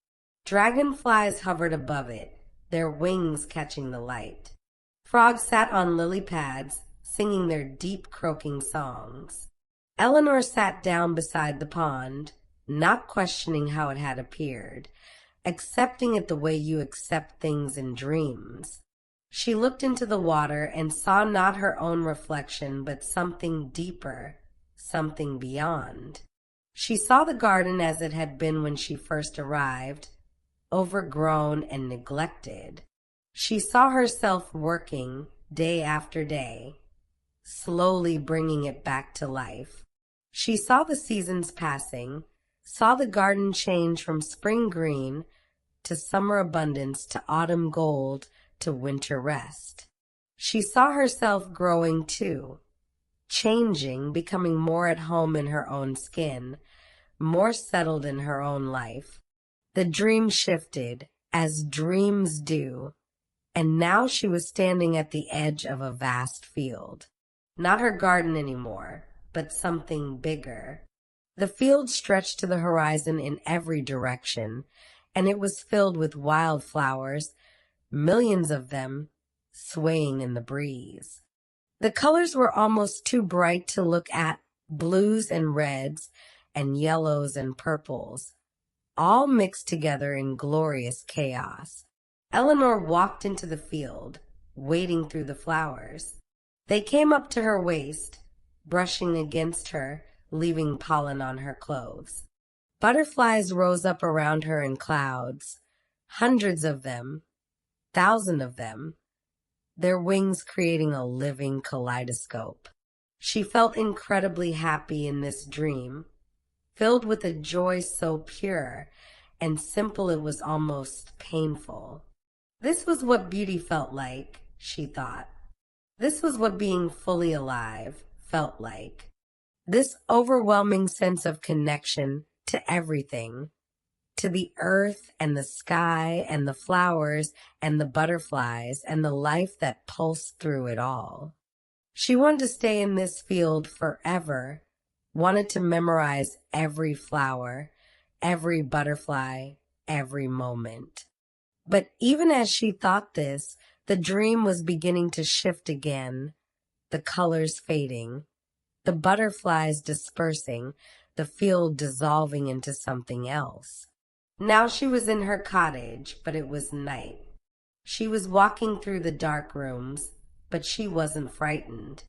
Dragonflies hovered above it, their wings catching the light. Frogs sat on lily pads, singing their deep croaking songs. Eleanor sat down beside the pond, not questioning how it had appeared, accepting it the way you accept things in dreams. She looked into the water and saw not her own reflection, but something deeper, something beyond. She saw the garden as it had been when she first arrived, overgrown and neglected. She saw herself working day after day, slowly bringing it back to life. She saw the seasons passing, saw the garden change from spring green to summer abundance to autumn gold to winter rest. She saw herself growing too, changing, becoming more at home in her own skin, more settled in her own life. The dream shifted, as dreams do, and now she was standing at the edge of a vast field. Not her garden anymore, but something bigger. The field stretched to the horizon in every direction, and it was filled with wildflowers, millions of them, swaying in the breeze. The colors were almost too bright to look at, blues and reds and yellows and purples, all mixed together in glorious chaos. Eleanor walked into the field, wading through the flowers. They came up to her waist, brushing against her, leaving pollen on her clothes. Butterflies rose up around her in clouds, hundreds of them, thousands of them, their wings creating a living kaleidoscope. She felt incredibly happy in this dream, filled with a joy so pure and simple it was almost painful. This was what beauty felt like, she thought. This was what being fully alive felt like. This overwhelming sense of connection to everything, to the earth and the sky and the flowers and the butterflies and the life that pulsed through it all. She wanted to stay in this field forever, wanted to memorize every flower, every butterfly, every moment. But even as she thought this, the dream was beginning to shift again, the colors fading, the butterflies dispersing, the field dissolving into something else. Now she was in her cottage, but it was night. She was walking through the dark rooms, but she wasn't frightened.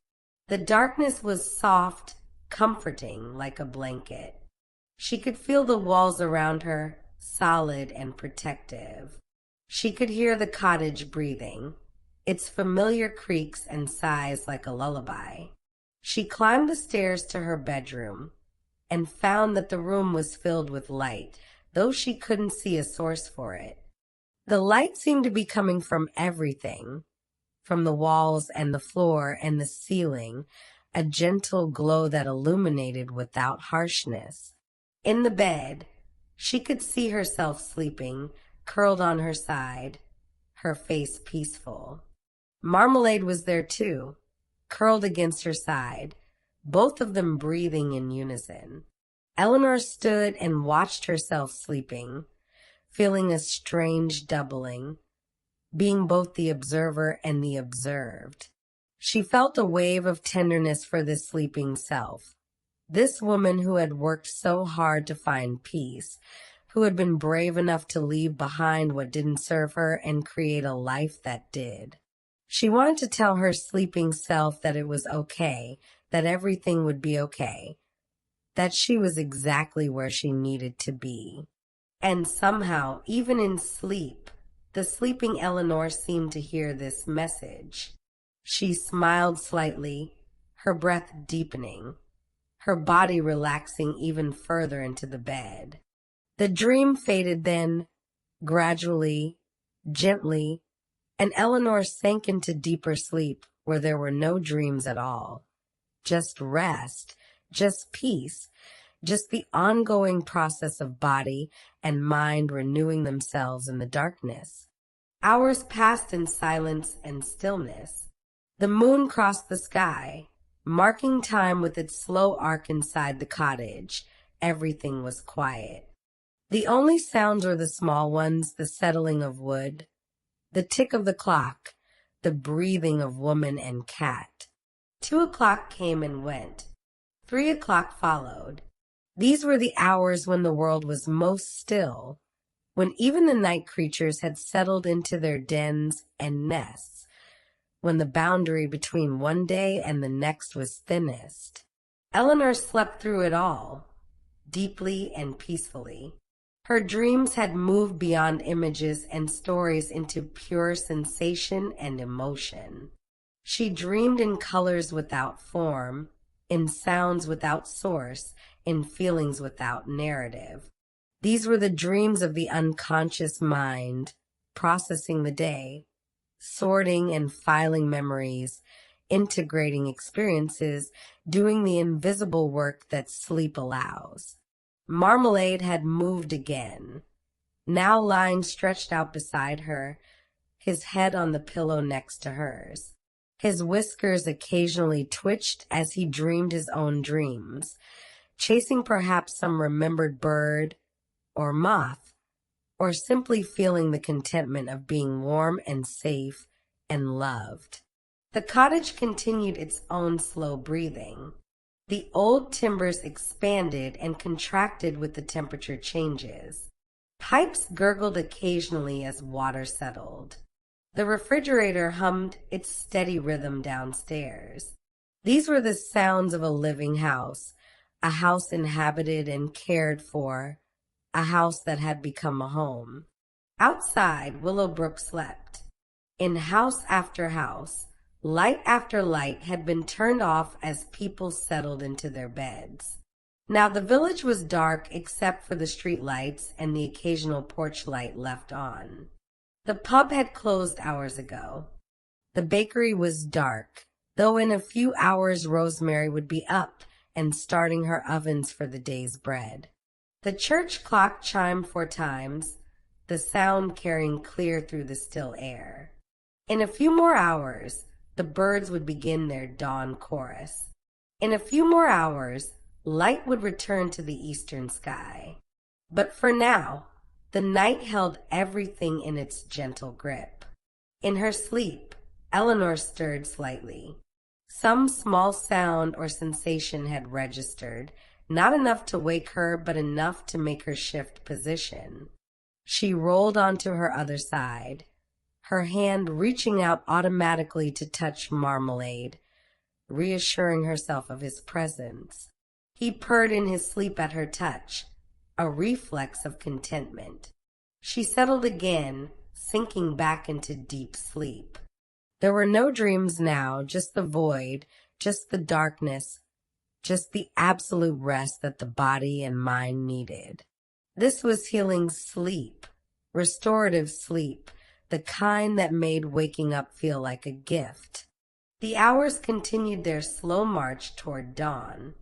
The darkness was soft, comforting like a blanket. She could feel the walls around her, solid and protective. She could hear the cottage breathing, its familiar creaks and sighs like a lullaby. She climbed the stairs to her bedroom and found that the room was filled with light, though she couldn't see a source for it. The light seemed to be coming from everything, from the walls and the floor and the ceiling, a gentle glow that illuminated without harshness. In the bed, she could see herself sleeping, curled on her side, her face peaceful. Marmalade was there too, curled against her side, both of them breathing in unison. Eleanor stood and watched herself sleeping, feeling a strange doubling, being both the observer and the observed. She felt a wave of tenderness for this sleeping self, this woman who had worked so hard to find peace, who had been brave enough to leave behind what didn't serve her and create a life that did. She wanted to tell her sleeping self that it was okay, that everything would be okay, that she was exactly where she needed to be. And somehow, even in sleep, the sleeping Eleanor seemed to hear this message. She smiled slightly, her breath deepening, her body relaxing even further into the bed. The dream faded then, gradually, gently, and Eleanor sank into deeper sleep where there were no dreams at all. Just rest, just peace, just the ongoing process of body and mind renewing themselves in the darkness. Hours passed in silence and stillness. The moon crossed the sky, marking time with its slow arc inside the cottage. Everything was quiet. The only sounds were the small ones, the settling of wood, the tick of the clock, the breathing of woman and cat. 2 o'clock came and went. 3 o'clock followed. These were the hours when the world was most still, when even the night creatures had settled into their dens and nests, when the boundary between one day and the next was thinnest. Eleanor slept through it all, deeply and peacefully. Her dreams had moved beyond images and stories into pure sensation and emotion. She dreamed in colors without form, in sounds without source, in feelings without narrative. These were the dreams of the unconscious mind, processing the day, sorting and filing memories, integrating experiences, doing the invisible work that sleep allows. Marmalade had moved again, now lying stretched out beside her, his head on the pillow next to hers. His whiskers occasionally twitched as he dreamed his own dreams, chasing perhaps some remembered bird or moth, or simply feeling the contentment of being warm and safe and loved. The cottage continued its own slow breathing. The old timbers expanded and contracted with the temperature changes. Pipes gurgled occasionally as water settled. The refrigerator hummed its steady rhythm downstairs. These were the sounds of a living house, a house inhabited and cared for, a house that had become a home. Outside, Willowbrook slept. In house after house, light after light had been turned off as people settled into their beds. Now the village was dark except for the street lights and the occasional porch light left on. The pub had closed hours ago. The bakery was dark, though in a few hours Rosemary would be up and starting her ovens for the day's bread. The church clock chimed 4 times, the sound carrying clear through the still air. In a few more hours, the birds would begin their dawn chorus. In a few more hours, light would return to the eastern sky. But for now, the night held everything in its gentle grip. In her sleep, Eleanor stirred slightly. Some small sound or sensation had registered, not enough to wake her, but enough to make her shift position. She rolled onto her other side, her hand reaching out automatically to touch Marmalade, reassuring herself of his presence. He purred in his sleep at her touch, a reflex of contentment. She settled again, sinking back into deep sleep. There were no dreams now, just the void, just the darkness, just the absolute rest that the body and mind needed. This was healing sleep, restorative sleep, the kind that made waking up feel like a gift. The hours continued their slow march toward dawn.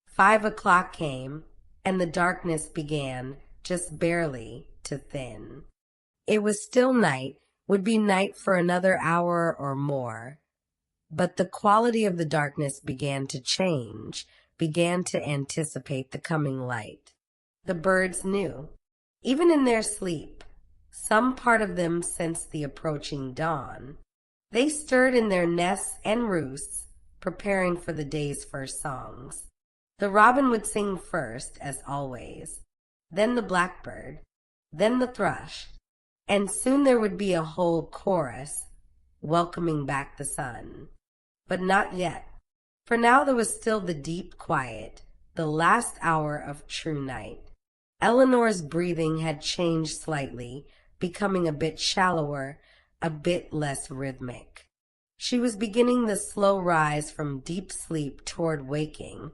5 o'clock came, and the darkness began, just barely, to thin. It was still night, would be night for another hour or more. But the quality of the darkness began to change, began to anticipate the coming light. The birds knew. Even in their sleep, some part of them sensed the approaching dawn. They stirred in their nests and roosts, preparing for the day's first songs. The robin would sing first, as always, then the blackbird, then the thrush, and soon there would be a whole chorus, welcoming back the sun. But not yet, for now there was still the deep quiet, the last hour of true night. Eleanor's breathing had changed slightly, becoming a bit shallower, a bit less rhythmic. She was beginning the slow rise from deep sleep toward waking,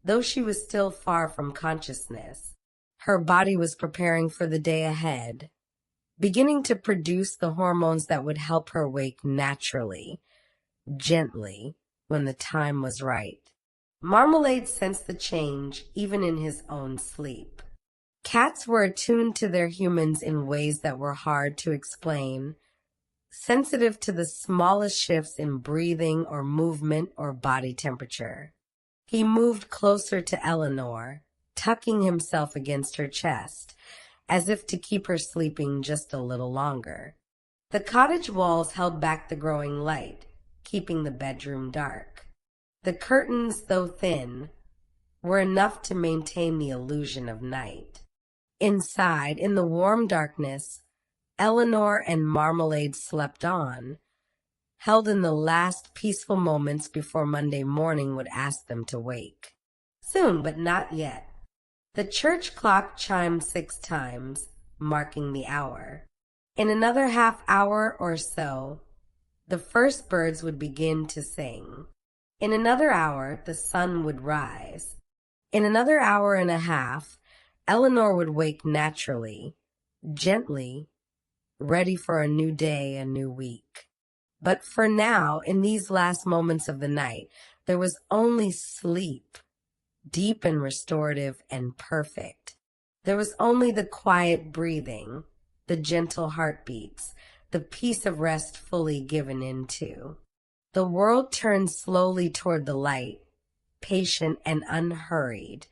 though she was still far from consciousness. Her body was preparing for the day ahead, beginning to produce the hormones that would help her wake naturally, gently, when the time was right. Marmalade sensed the change even in his own sleep. Cats were attuned to their humans in ways that were hard to explain, sensitive to the smallest shifts in breathing or movement or body temperature. He moved closer to Eleanor, tucking himself against her chest, as if to keep her sleeping just a little longer. The cottage walls held back the growing light, keeping the bedroom dark. The curtains, though thin, were enough to maintain the illusion of night. Inside, in the warm darkness, Eleanor and Marmalade slept on, held in the last peaceful moments before Monday morning would ask them to wake. Soon, but not yet. The church clock chimed 6 times, marking the hour. In another half hour or so, the first birds would begin to sing. In another hour, the sun would rise. In another hour and a half, Eleanor would wake naturally, gently, ready for a new day, a new week. But for now, in these last moments of the night, there was only sleep, deep and restorative and perfect. There was only the quiet breathing, the gentle heartbeats, the peace of rest fully given into. The world turned slowly toward the light, patient and unhurried,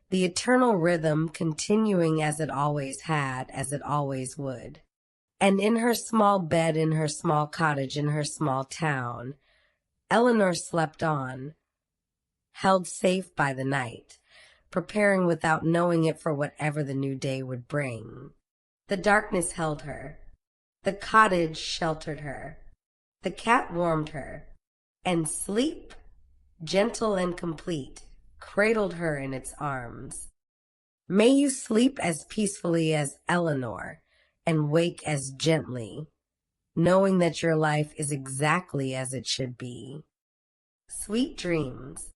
the eternal rhythm continuing as it always had, as it always would. And in her small bed, in her small cottage, in her small town, Eleanor slept on, held safe by the night, preparing without knowing it for whatever the new day would bring. The darkness held her. The cottage sheltered her. The cat warmed her. And sleep, gentle and complete, cradled her in its arms. May you sleep as peacefully as Eleanor, and wake as gently, knowing that your life is exactly as it should be. Sweet dreams.